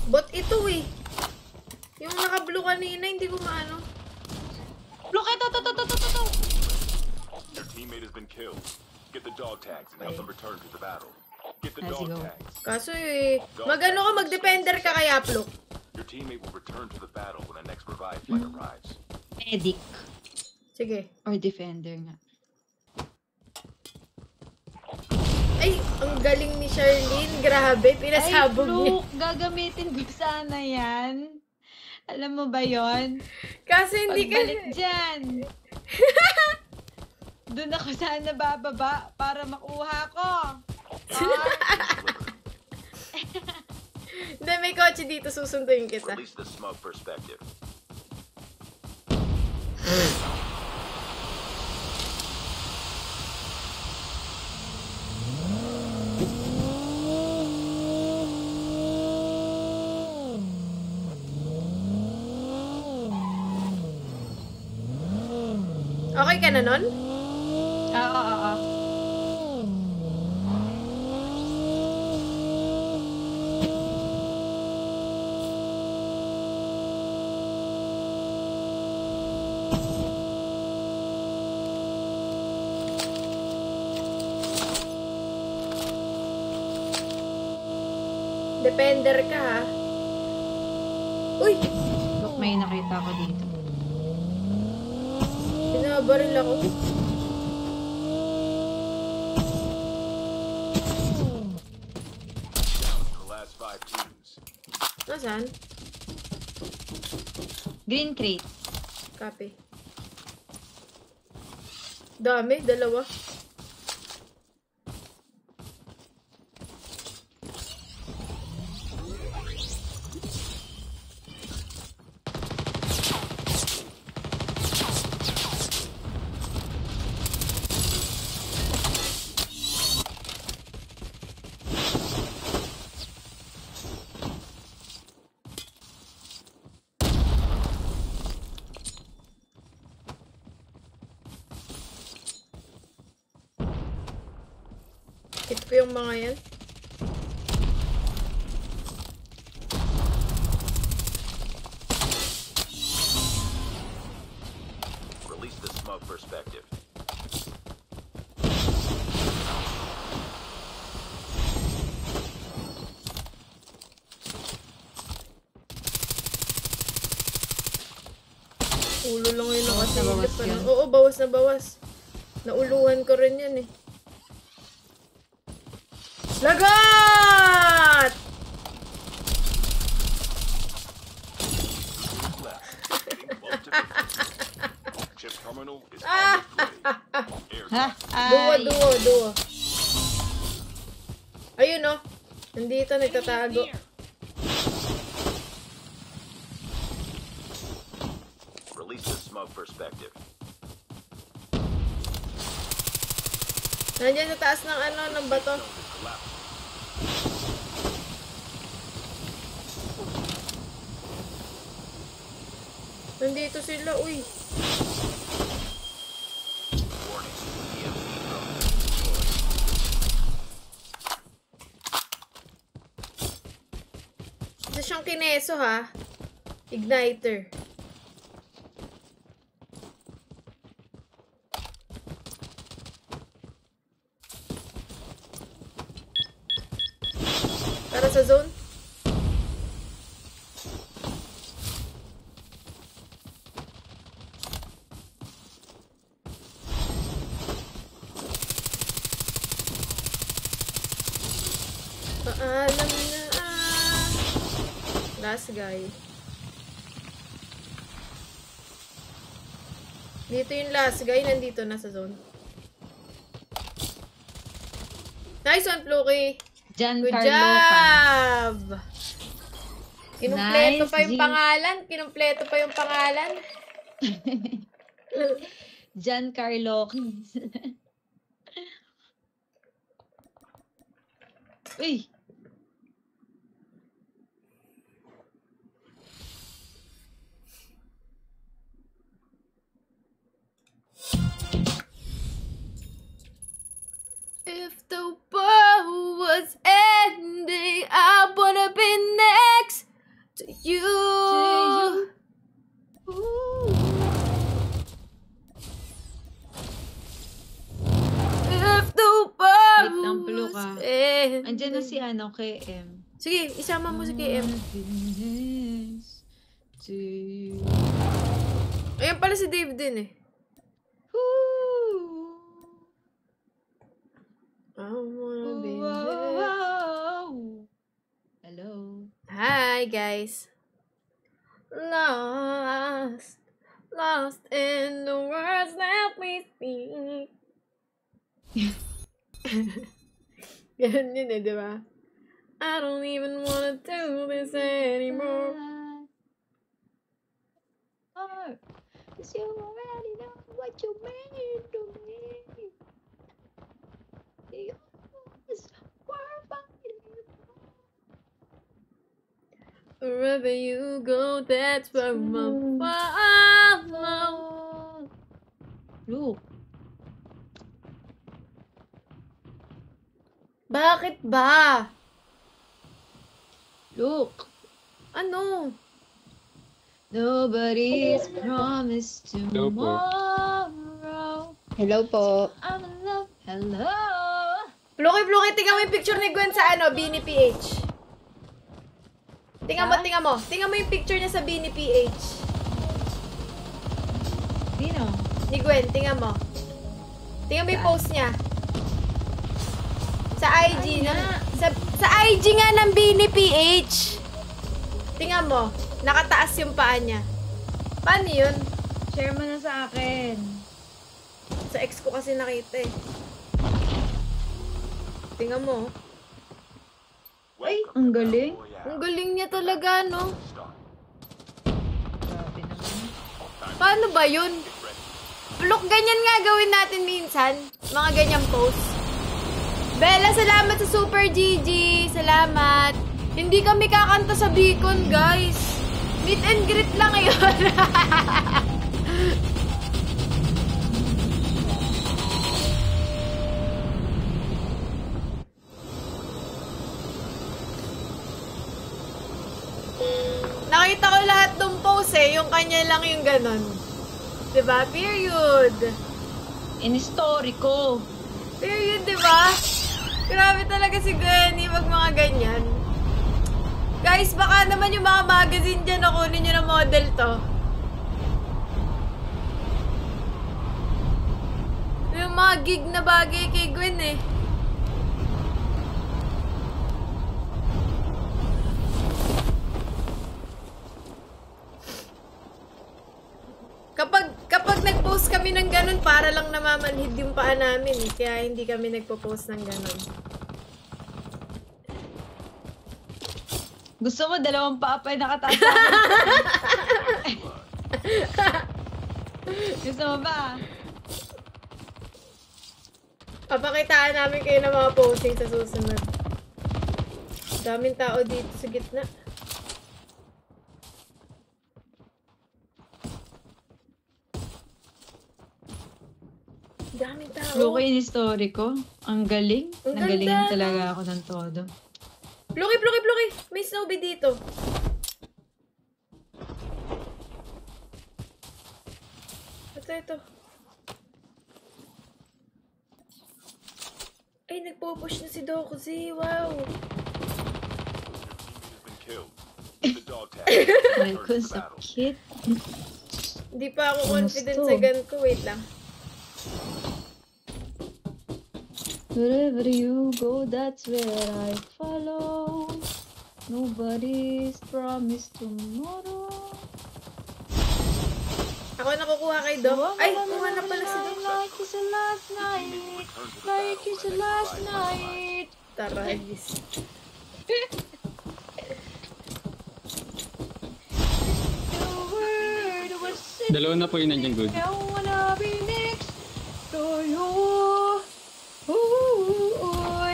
Bot ito eh. Yung naka-blue kanina, hindi ko maano. Pluk, ito. Your teammate has been killed. Get the dog tags and help them return to the battle. Get the Let's dog go. tags. Kaso eh, mag-ano ka, mag-defender ka kaya, Pluk. Your teammate will return to the battle when the next revive flight arrives. Medic. Sige. Or defender nga. Ay, ang galing ni Charlene. Grabe, pinasabog Ay, niya. Pluk, gagamitin ko sana yan. Alam mo ba yon? Kasi hindi ka... Pagbalik dyan. Doon ako sana bababa para makuha ko. Hindi, may kotse dito. Susunduin kita. Release the smug perspective. Okay ka na nun? Oo. Defender ka, ha? Uy! Look, may nakita ko dito. Binabaril ako. Down to the last 5 teams. Nasaan? Green crate. Copy. Dami, dalawa. Hit ko yung mga yan. Release the smug perspective. Ulo lang yun nakasilip. Bawas na bawas yun. Oo, bawas na bawas. Nauluhan ko rin yan eh. Lagat! Left. Getting close to victory. Chip terminal is almost ready. Ha? Aircraft. Duo. Ayun oh. Nandito, nagtatago. Release the smug perspective. Nandiyan sa taas ng ano, ng bato. Zone is collapsing. Nandito sila, uy. Warning. EMP drone deployed. Isa siyang kineso ha. Igniter. Para sa zone. Paalam na. Last guy. Dito yung last guy. Nandito na sa zone. Nice one, Pluki. Good Giancarlo job! Kinumpleto Nice, pa yung G. pangalan. Kinumpleto pa yung pangalan. Giancarlo. Uy! If the world was ending, I wanna be next to you. If the world Wait lang, Puluka. was ending. Andiyan na si ano, KM. Sige, isama mo si KM. Ayan pala si Dave din eh. I wanna be next. Hello. Hi guys. Lost in the words that we speak. Ganun yun eh, di ba? I don't even wanna do this anymore. Cause you already know what you mean to me. You always were fighting. Wherever you go, that's where I'm follow. Look. Bakit ba? Look. Ano? Nobody's promised tomorrow. Hello po. I'm in love. Hello. Pluki, tingnan mo yung picture ni Gwen sa ano, Beanie PH. Tingnan mo. Tingnan mo yung picture niya sa Beanie PH. Sino? Ni Gwen, tingnan mo. Tingnan mo yung post niya. Sa IG na. Sa IG nga ng Beanie PH. Tingnan mo. Nakataas yung paa niya. Paano yun? Share mo na sa akin. Sa ex ko kasi nakita eh. Tingnan mo. Ay, ang galing. Ang galing niya talaga, no? Grabe naman. Paano ba yun? Look, ganyan nga gawin natin minsan. Mga ganyang post. Bella, salamat sa Super GG. Salamat. Hindi kami kakanta sa Beacon, guys. Meet and greet lang yun. Nakita ko lahat ng post eh. Yung kanya lang yung ganon. Diba? Period. In-story ko. Period, diba? Grabe talaga si Gwenny pag mga ganyan. Guys, baka naman yung mga magazine dyan na kunin nyo na model to. Yung mga gig na bagay kay Gwen eh. Kapag nag-post kami ng ganun, para lang namamanhid yung paa namin eh. Kaya hindi kami nagpo-post ng ganun. Gusto mo, dalawang paa pa yung nakataas sa akin. Gusto mo ba? Papakitaan namin kayo ng mga posting sa susunod. Daming tao dito sa gitna. Daming tao. Look yung story ko. Ang galing. Ang Nagaling ganda. talaga ako ng todo. Pluki! May Snowbee dito. Ito. Ay, nagpo-push na si Dokuzi. Wow. killed. The dog tag. May Return to the sa battle. kit. Hindi pa ako confident Gusto. sa gun ko. Wait lang. Wherever you go, that's where I follow. Nobody's promised tomorrow. Ako nakukuha kay Doc. Ay, kuha na pala si Doc. Like it's the last night. Like it's the last night. Taragis. The word was said. Dalawa na po yun nandiyan, good. I wanna be next to you. Ooh,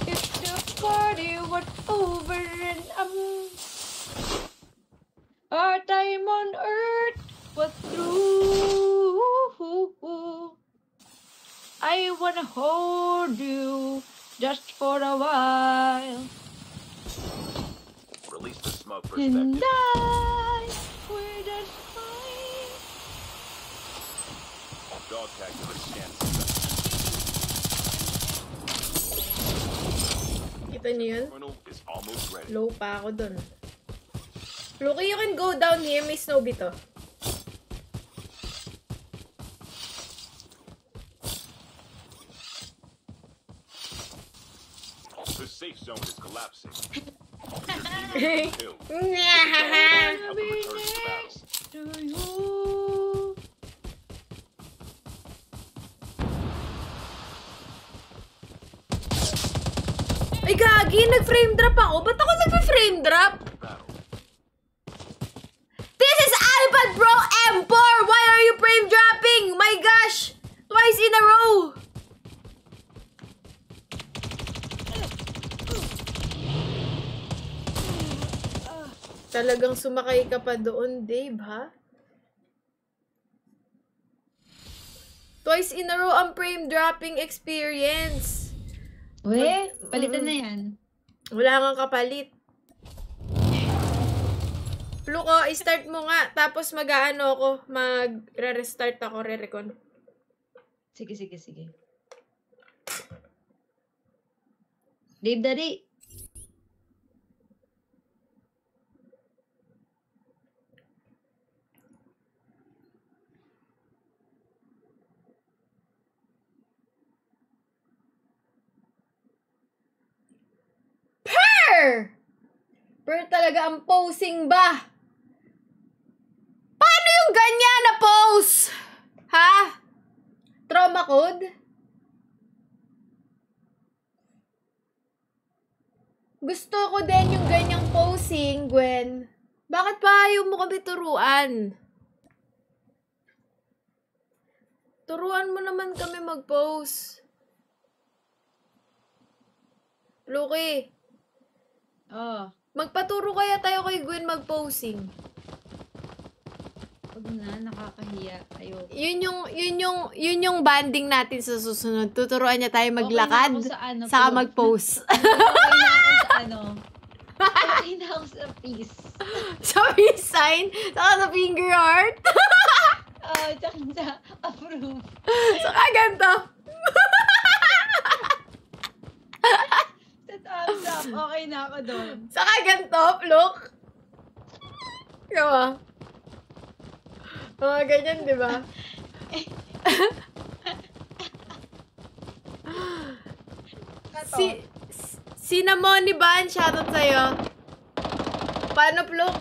if the party was over and our time on earth was through, I wanna hold you just for a while. Release the smoke And perspective. I will just fine. Dog tag to the scan. Kita niyo yun? Terminal is almost ready. Low pa ako dun. Loki, you can go down here. May Snowbee to. The safe zone is collapsing. Killed. Nyahaha! Of the return to the battle. To you. Ay, gagi! Nag-frame drop ako. Ba't ako nag-frame drop? Battle. This is iPad Pro M4! Why are you frame dropping? My gosh! Twice in a row! Talagang sumakay ka pa doon, Dave, ha? Twice in a row ang frame dropping experience. We, palitan na yan. Wala kang kapalit. Luko, i-start mo nga. Tapos mag-aano ako. Mag-restart ako. Re-recon. Sige, sige, sige. Dave, daddy. Pero talaga ang posing ba? Paano yung ganyan na pose? Ha? Trauma code? Gusto ko din yung ganyang posing, Gwen. Bakit pa ayaw mo kami turuan? Turuan mo naman kami mag-pose. Luki. Oh, Magpaturo kaya tayo kay Gwen mag-posing. wag na, nakakahiya. Ayoko. Yun yung banding natin sa susunod. Tuturuan niya tayo maglakad, Okay na ako sa ano, saka pero- mag-pose. Okay na ako sa ano. Okay na ako sa peace. Sa peace sign, saka sa finger heart, Tsaka sa approve. saka ganito. Sa thumbs up, okay na ako doon. Saka ganito, look. Diba? Mga ganyan, di ba? Cinnamon Ban, shoutout sa'yo. Paano, Pluk?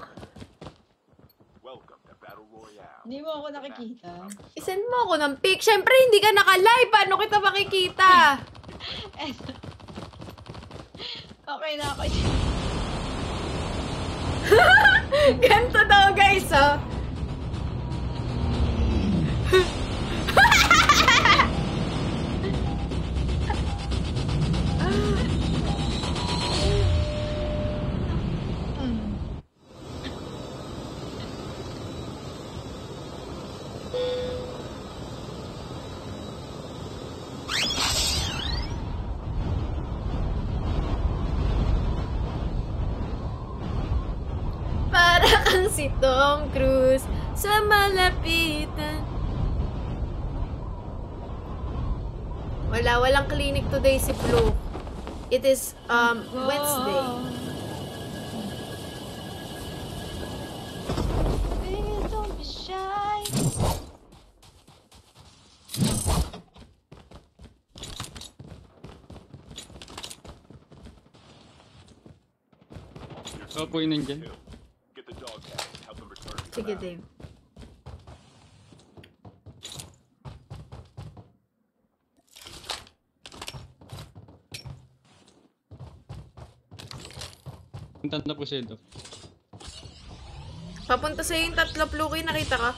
Welcome to Battle Royale. Hindi mo ako nakikita. Isend mo ako ng pic. Siyempre, hindi ka naka-live. Paano kita makikita? Okay na ako. Ganto daw, guys, oh. Para kang si Tom Cruise sa malapitan. Walang clinic today si Flo. It is Wednesday. Opo yun nandyan. Get the dog tag. Help them return to the Sige, battle. Dave. Punta na po siya Doc. Papunta sa'yo yung tatlo, Pluki. Nakita ka?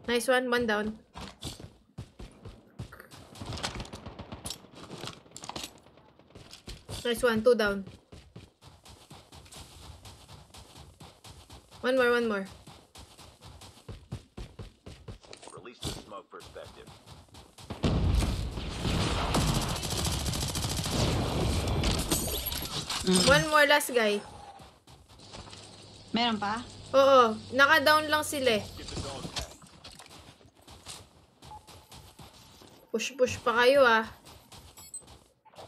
Nice one. One down. Nice one. Two down. One more, one more. Release the smoke perspective. One more, last guy. Meron pa? Oo, naka-down lang sila eh. Get the dog tag. Push-push pa kayo ah.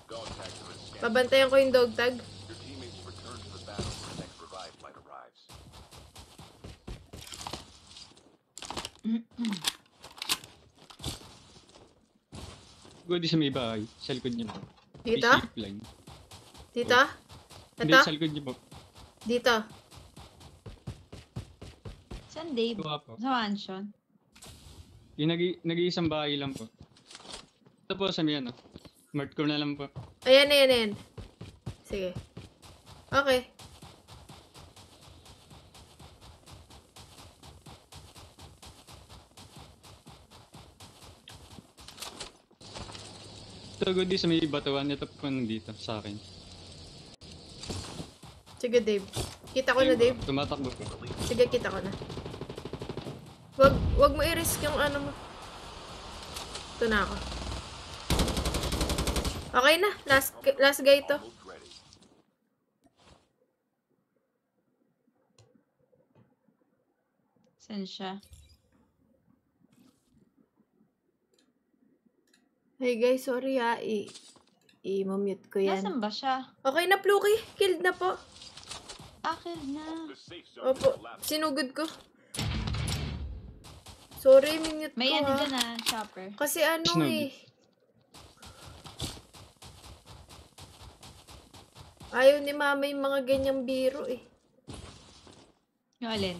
Dog tag to the scan. Pabantayan ko yung dog tag. Your teammates return to the battle when the next revive flight arrives. Go di sa may bahay. Sa likod niya po. Dito? May zip line. Dito? Hindi, Ito? sa likod niya po. Dito. Saan, Dave? Tuwa po. Sa mansion? Yung nag-iisang bahay lang po. Ito po sa may ano. Mark ko na lang po. Ayan, ayan, ayan. Sige. Okay. Ito go di sa may batuan. Ito po nandito sa akin. Sige, Dave. Kita ko na, Dave. Tumatakbo po. Sige, kita ko na. Wag mo i-risk yung ano mo. Ito na ako. Okay na. Last guy to. Almost ready. Saan siya? Hey guys, sorry ha. I-mute ko yan. Nasaan ba siya? Okay na, Pluki. Killed na po. Akin na. The safe zone Opo. is collapsing. Sinugod ko. Sorry, minute ko May ano ha. dyan ah, chopper. Kasi ano Sinugod. eh. Ayaw ni mama yung mga ganyang biro eh. Yung alin?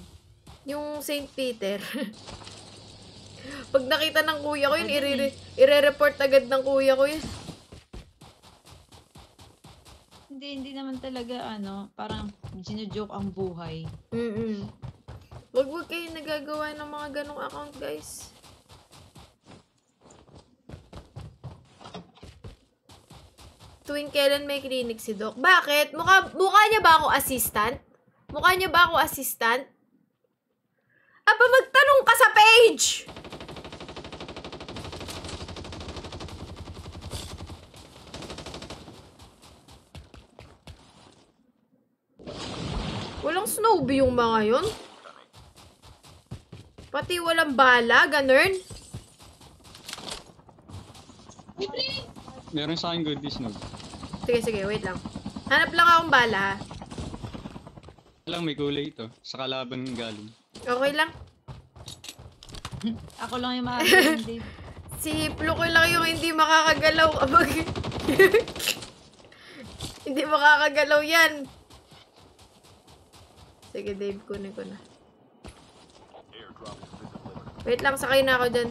Yung St. Peter. Pag nakita ng kuya ko yun, ire-report agad ng kuya ko yun. Hindi naman talaga ano, parang gino-joke ang buhay. Wag kayo nagagawa ng mga ganong account, guys. Tuwing kailan may clinic si Doc. Bakit? Mukha niya ba ako assistant? Mukha niya ba ako assistant? Aba, magtanong ka sa page! Walang snowbee yung mga yun. Pati walang bala, ganun. Meron sa akin goodies no. Sige, wait lang. Hanap lang akong bala, ha? Lang may kulay ito. Sa kalaban galing. Okay lang. Ako lang yung makakagawa, Dave. Si Plukoy lang yung hindi makakagalaw kapag... hindi makakagalaw yan. Sige, Dave, kunin ko na. Airdrop is visible. Wait lang, sakay na ako dyan.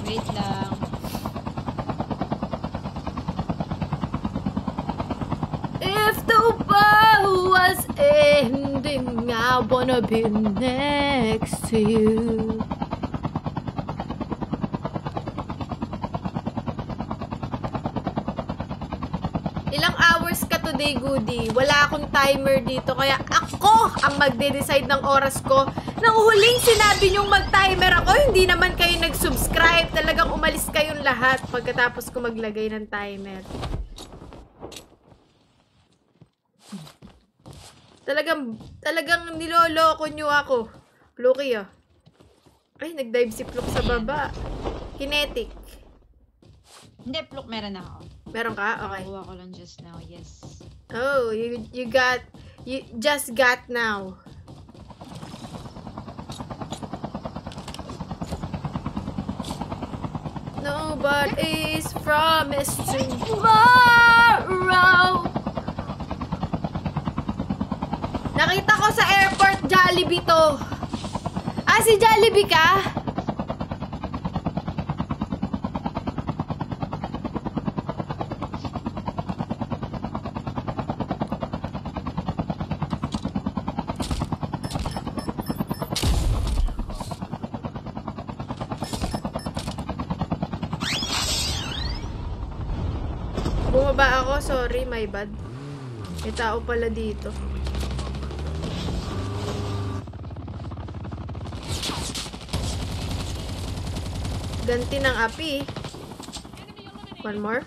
Wait lang. If the world was ending, I wanna be next to you. Ilang hours ka today, Goody? Wala akong timer dito, kaya ako ang magde-decide ng oras ko. Nang huling sinabi niyong mag-timer ako, hindi naman kayo nag-subscribe. Talagang umalis kayong lahat pagkatapos ko maglagay ng timer. Talagang niloloko niyo ako. Pluki, ah. Ay, nag-dive si Pluk sa baba. Kinetic. Hindi, Pluk, meron ako. Meron ka? Okay. Nakakuha ko lang just now, yes. Oh, you You just got now. Nobody's promised tomorrow. Nakita ko sa airport Jollibee to. Ah, si Jollibee ka? Bumaba ako, sorry, my bad. May tao pala dito. Ganti ng api. One more.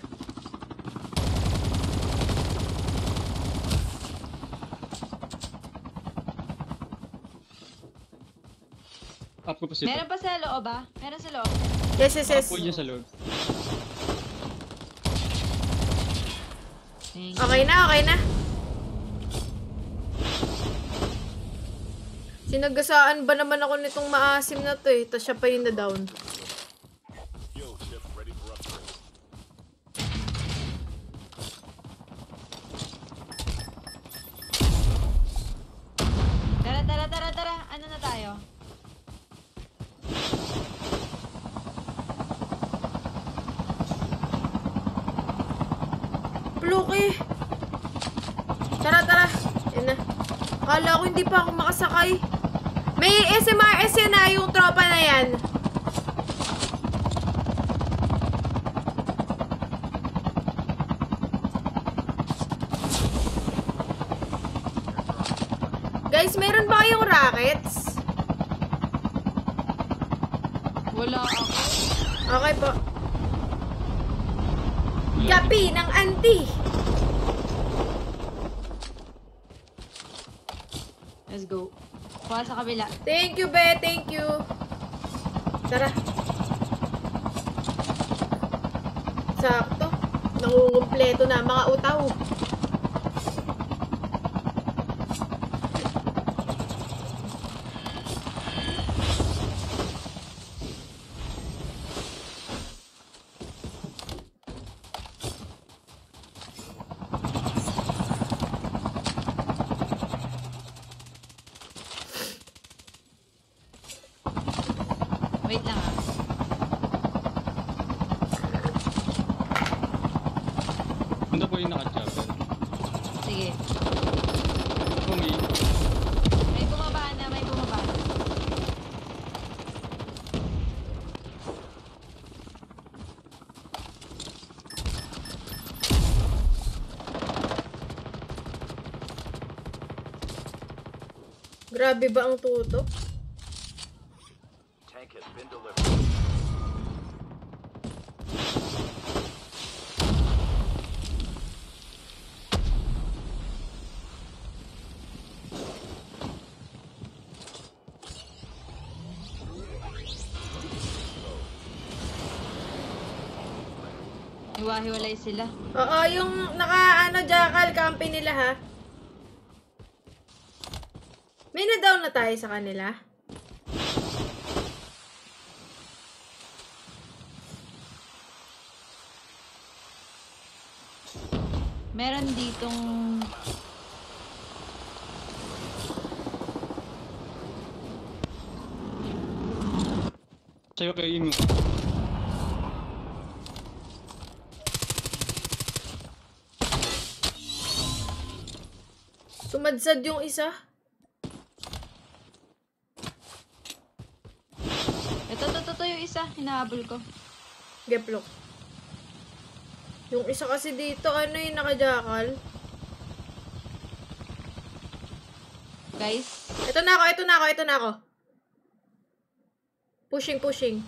Up ko pa sila. Meron pa sa loob ba? Meron sa loob. Yes, yes, yes. Up po dyan sa loob. Thank you. Okay na, okay na. Sinagasaan ba naman ako nitong maasim na to eh. Tapos siya pa yung na-down. Tara. Ano na tayo? Pluki! Tara. Yan na. Akala ko hindi pa ako makasakay. May SMRS yan na yung tropa na yan. Guys, meron ba kayong rockets? Wala ako. Okay po. Gapi ng auntie. Let's go. Kuha sa kabila. Thank you, be. Thank you. Tara. Sakto. Nangungumpleto na ang mga utaw. Wait lang ah. Punta po yung naka-chopper. Sige. Ako may... May bumaba na. Grabe ba ang tutok? Tank has been delivered. Hiwa-hiwalay sila. Oo, yung jackal camping nila ha. May na-down na tayo sa kanila. Meron ditong... Sa'yo kayo yung... Tumadsad yung isa. Ito yung isa. Hinahabol ko. Geplok. Yung isa kasi dito, ano yung naka-jackal? Guys. Ito na ako. Pushing.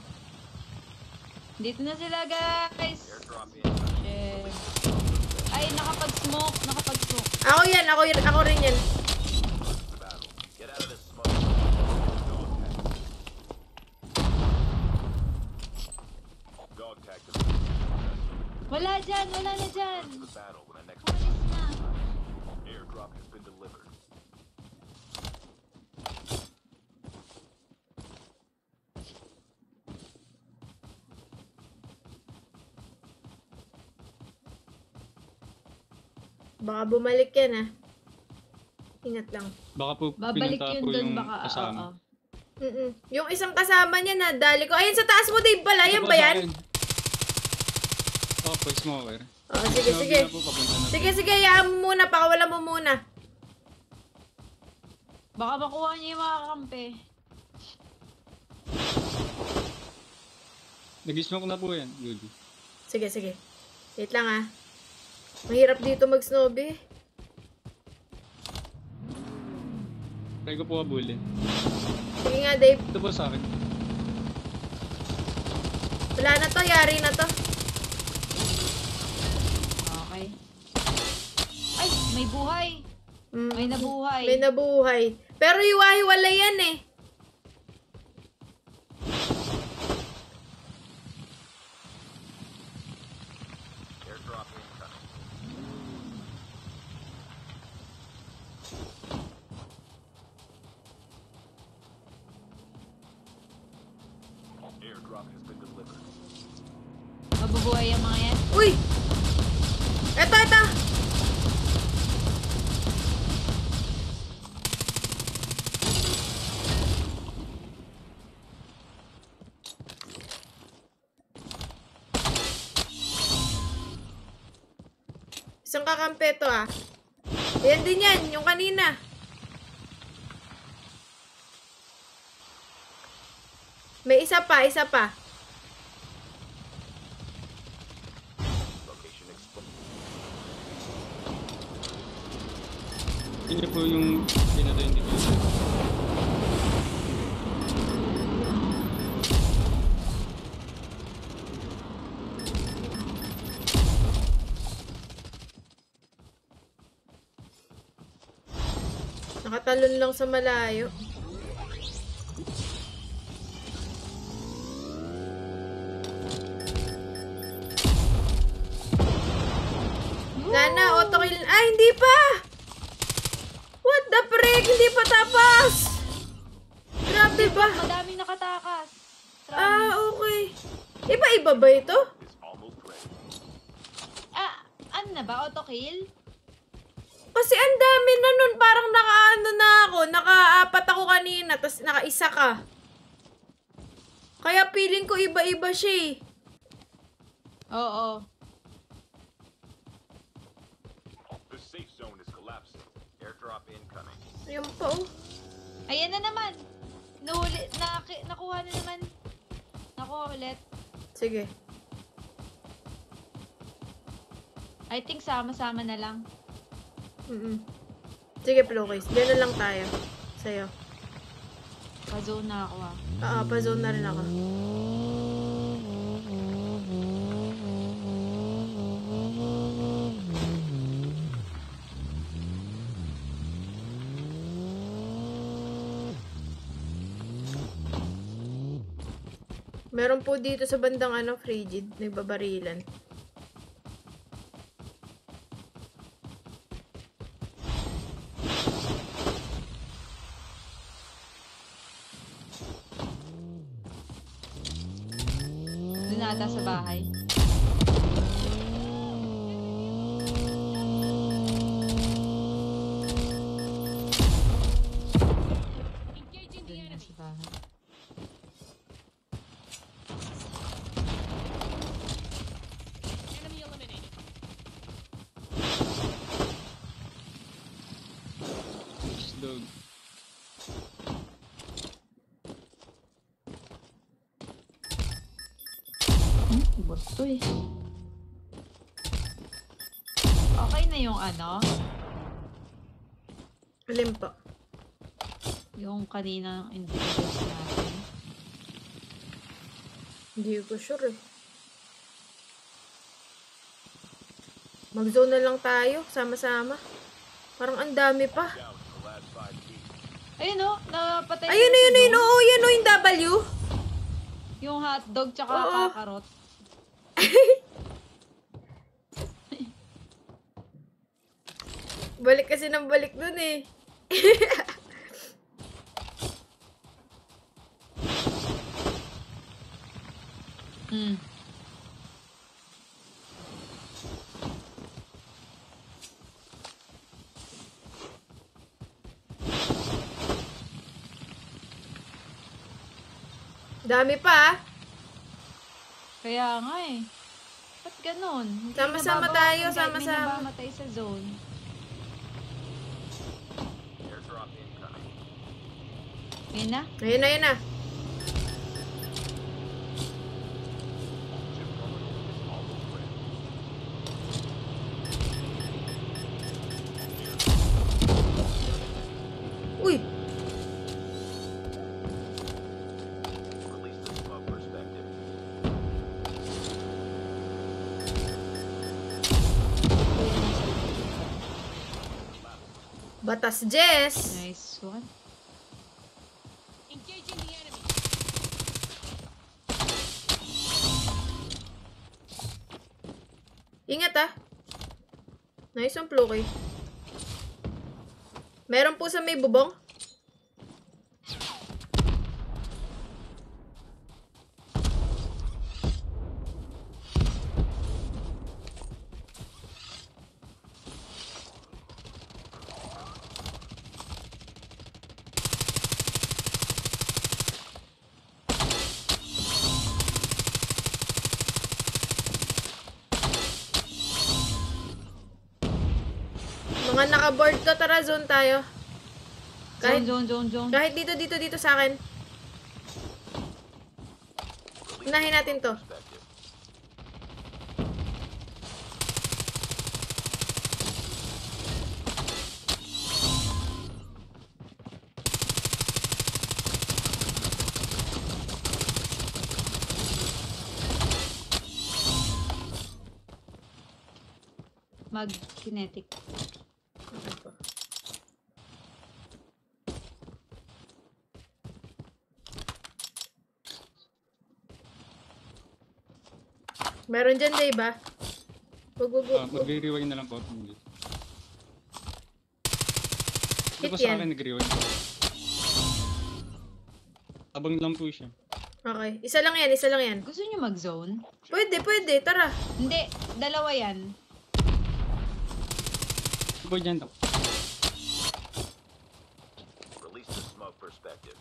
Dito na sila, guys. Airdrop in. Shit. Ay, nakapag-smoke. Ako rin yan. Battle. Get out of this smoke. Dog tag to the Wala na dyan. battle when the next Umalis na. airdrop has been delivered. Baka bumalik yan ah. Ingat lang. Baka po Babalik pinunta yun po dun yung baka, kasama. oo. Yung isang kasama niya na dali ko. Ayun sa taas mo, Dave pala. Yan Ito po ba sa yan? akin. Opo, smoker. Oh, sige, Smoke sige. na po, papunta na po. Sige, sige. Hayaan mo muna. Pakawalan mo muna. Baka makuha niya yung mga kampe. Nag-smoke na po yan, Judy. Sige, sige. Wait lang ah. Mahirap dito mag-snowbie. Try ko po habulin. Sige nga, Dave. Ito po sa akin. Wala na to. Yari na to. Okay. Ay, may buhay. Mm. May nabuhay. May nabuhay. Pero hiwa-hiwalay yan eh. Airdrop incoming. Airdrop has been delivered. Mabubuhay ang mga yan. Uy! Eto, eto! Isang kakampi to ah. Ayan din yan, yung kanina. May isa pa, isa pa. Location exposed. Yun po yung pinata-indication. Nakatalon lang sa malayo. Nana, auto-kill. Ay, hindi pa! What the frick? Hindi pa tapos! Grabe ba? Madaming nakatakas. Ah, okay. Iba-iba ba ito? Is almost ready. Ano na ba? Auto-kill? Kasi ang dami na nun. Parang naka-ano na ako. Naka-apat ako kanina. Tapos naka-isa ka. Kaya feeling ko iba-iba siya eh. Oo. The safe zone is collapsing. Airdrop incoming. Ayun po. Ayan na naman. Nakuha na naman. Nakuha ulit. Sige. I think sama-sama na lang. Sige, Flowcase. Diyan na lang tayo. Sa'yo. Pa-zone na ako ah. Oo, pa-zone na rin ako. Meron po dito sa bandang frigid. Nagbabarilan. Doon ata sa bahay. Doon na sa bahay. Dog. Gusto eh. Okay na yung Alin po? yung kanina individuals natin. Hindi ko sure eh. Mag-zone na lang tayo. Sama-sama. Parang ang dami pa. Down to the last 5 feet. Ayun o, napatay Ayun, na ayun, sa ayun. zone. Oo, yan o yung W. Yung hotdog tsaka Oo. kakarot. Balik kasi ng balik dun eh. Hmm. Dami pa, ah. Kaya nga eh. Ba't ganon? Hindi Sama-sama nababawasan tayo, kahit sama-sama. May namamatay sa zone. Airdrop incoming. Yun na. Ayun na, yun na. Chip terminal is almost ready. Uy! Release the smoke perspective. Batas Jess! Nice one. Ingat, ah. Nice ang Floki. Meron po sa may bubong. Mga naka-board ko, tara, zone tayo. Kahit, Zone. kahit dito sa akin. Unahin natin to. Perspective. Mag-kinetic. Meron dyan, Dave, ba? Wag. Magre-rewind na lang po. Hindi. Ito Hit po sa yan. akin nag-rewind po. Abang lang po siya. Okay. Isa lang yan. Gusto niyo mag-zone? Pwede. Tara. Hindi. Dalawa yan. Po dyan to. Release the smoke perspective.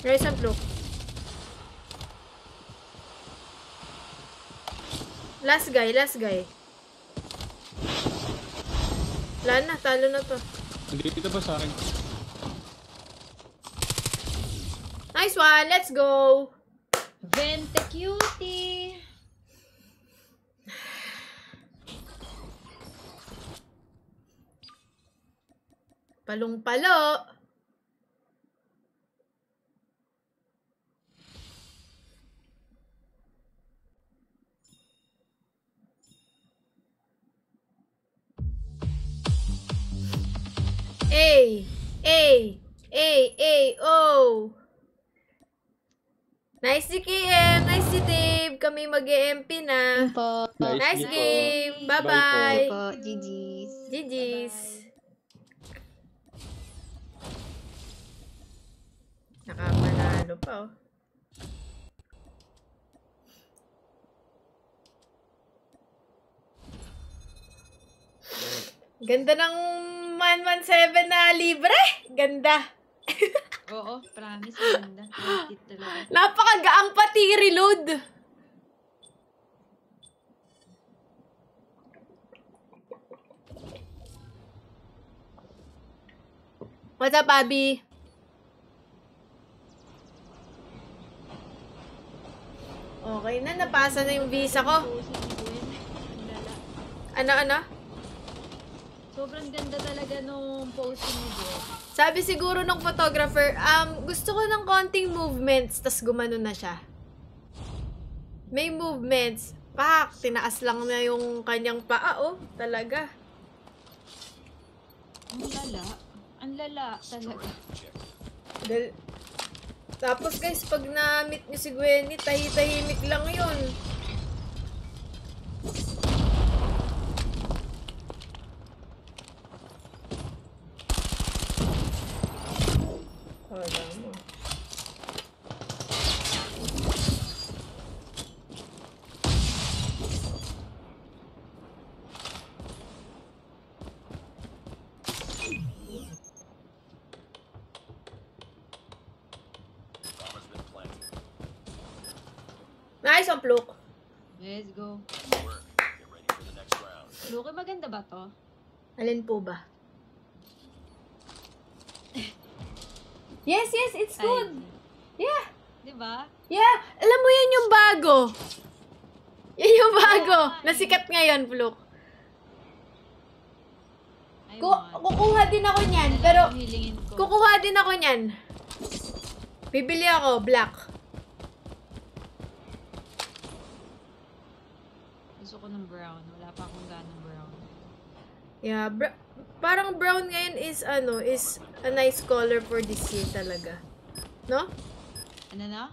Rise and flow. Last guy. Wala na, talo na to. Dito po sa akin. Nice one, let's go! Vente cutie! Palong-palo! Oh! Nice si KM, nice si Dave. Kami mag-EMP na. Po. Nice Sige po. game. Bye Bye-bye. Po. GG's. GG's. Nakapanalo pa, oh. Ganda ng 117 na libre. Ganda. Oo, promise. Ganda. Worth it talaga. Napakagaang pati reload. What's up, Abby? Okay na, napasa na yung visa ko. Ano? Sobrang ganda talaga nung posting ni Gwen. Sabi siguro ng photographer, gusto ko ng konting movements, tas gumano na siya. May movements. Pak, tinaas lang na yung kanyang paa, oh. Talaga. Ang lala. Ang lala talaga. Tapos guys, pag na-meet niyo si Gwenny, tahimik lang yun. Wala mo. Bomb has been Nice on Pluk. Let's go. Work. Get ready for the next round. Luke, maganda ba to? Alin po ba? Yes, it's good. Yeah. Di ba? Yeah. Alam mo yan yung bago. Yan yung bago. Nasikat ngayon, Pluk. I want. Kukuha din ako niyan. Dalawa Pero, ang hilingin ko. kukuha din ako niyan. Bibili ako, black. Gusto ko ng brown. Wala pa akong ganong brown. Yeah, parang brown ngayon is a nice color for this year talaga. No? Ano na?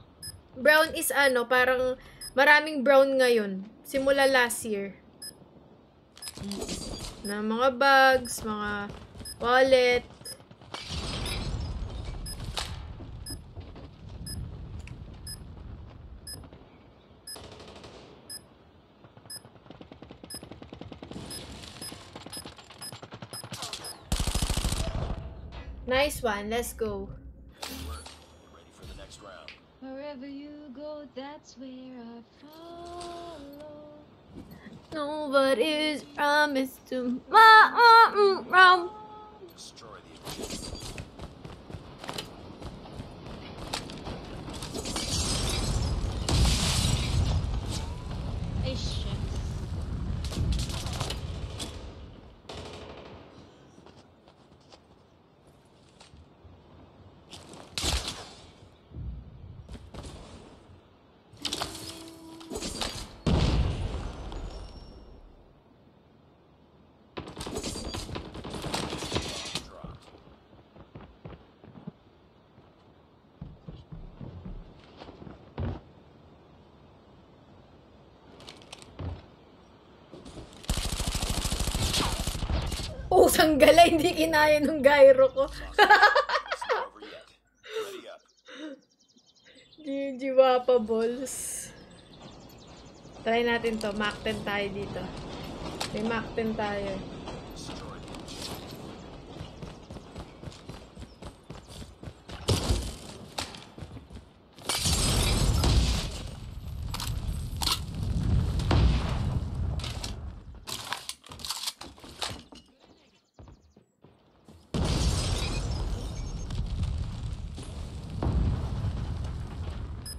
Brown is parang maraming brown ngayon. Simula last year. Na mga bags, mga wallet. Nice one. Let's go. Work. Get ready for the next round. Wherever you go, that's where I follow. Nobody's promised to my Destroy the objective. Ay, shit. Dropped. Oh, sanggala, hindi kinaya ng gyro ko. It's not over yet. Ready up. GG Wapa balls. Try natin to. Mac 10 tayo dito. May Mac 10 tayo. Destroy the objective.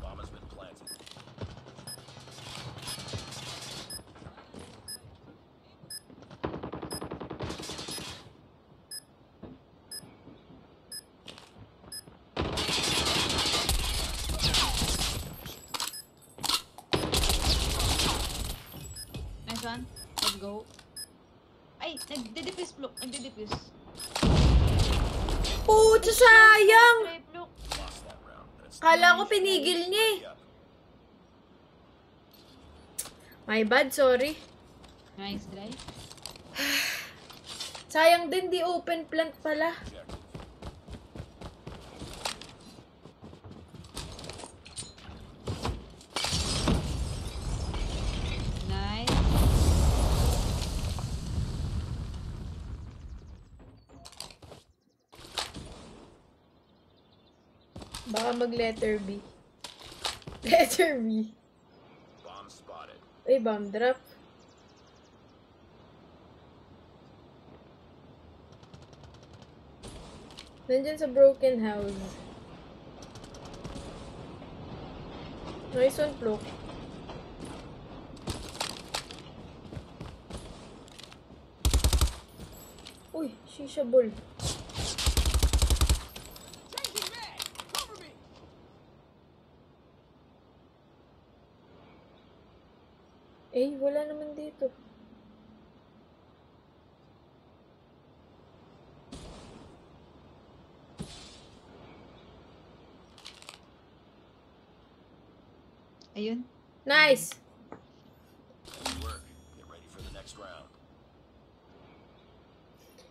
Bomb has been planted. Nice one. Let's go. Ay, nagde-defuse, Pluk. Nagde-defuse. Pucha, sayang! Try, Pluk. Lost that round. That's Kala ko pinigil niya eh. ready up. My bad, sorry. Nice try. Sayang din, di open plant pala. Objective. Nice. Baka mag letter B. Letter B. Bomb spotted. Ay, bomb drop. Nandyan sa broken house. Nice one, Pluk. Uy, shisha ball. Eh, wala naman dito. Ayun. Nice! Nice work. Get ready for the next round.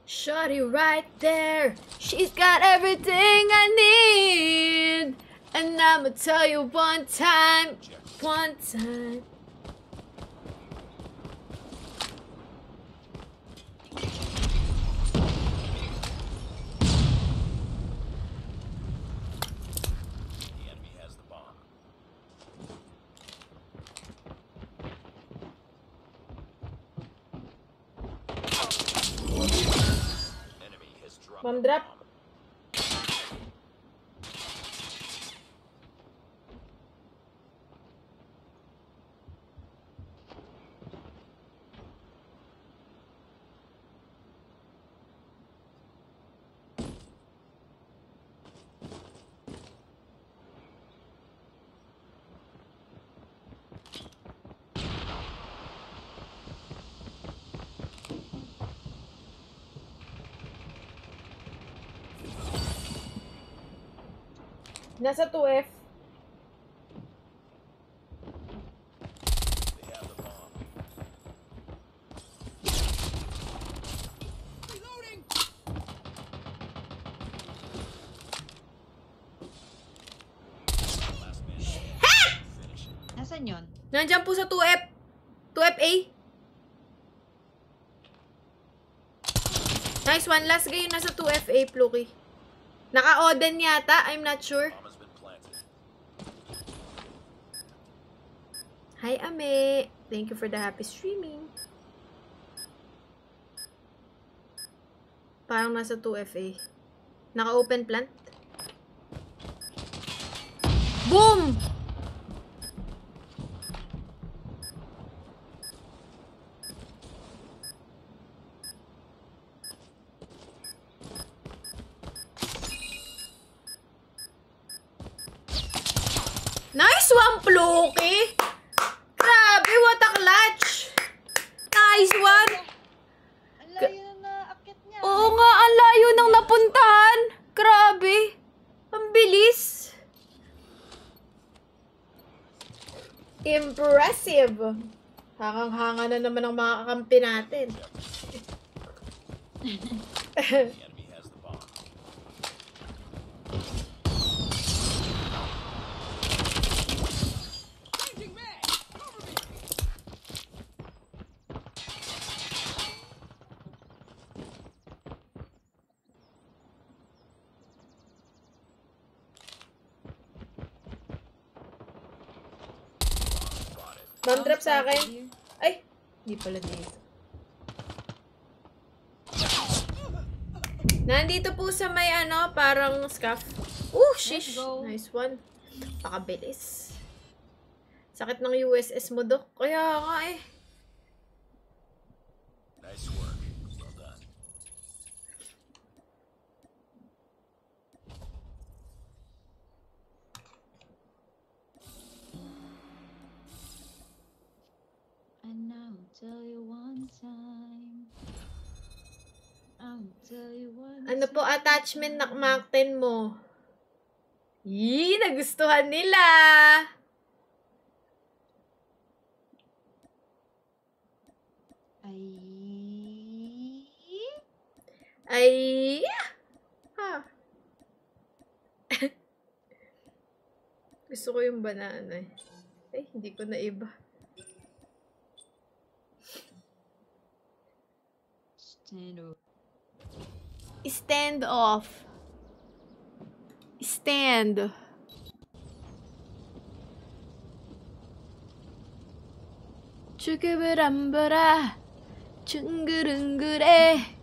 Shorty right there. She's got everything I need. And I'ma tell you one time. One time. The enemy has the bomb. Bomb drop. Nasa 2F. They have the bomb. Last man. Finish it. Nasaan yun? Nandiyan po sa 2F. 2FA. Nice one. Last game nasa 2FA, Pluki. Naka-Oden yata. I'm not sure. Bomb has been planted. Hi, Ame. Thank you for the happy streaming. Parang nasa 2FA. Naka-open plant. Boom! Nice one, Pluki! Grabe, what a clutch! Nice one! Ang layo na naakit niya. Oo nga, ang layo nang napuntahan. Grabe. Ang bilis. Impressive. Hangang-hanga na naman ang mga kakampi natin. The enemy has the bomb. Bomb drop sa akin. Ay, hindi pala dito. Nandito po sa may ano, parang scuff. Shish. Let's go. Nice one. Pakabilis. Sakit ng USS mo, Dok. Kaya nga eh. Nice work. Well done. And I'll tell you one time. I'll tell you one Ano po attachment na Mark 10 mo? Yee, nagustuhan nila. Ay. Ha. Gusto ko yung banana eh. Ay, hindi ko na iba. Stand up. Stand off. Stand. Chukubarambara. Chungurungure.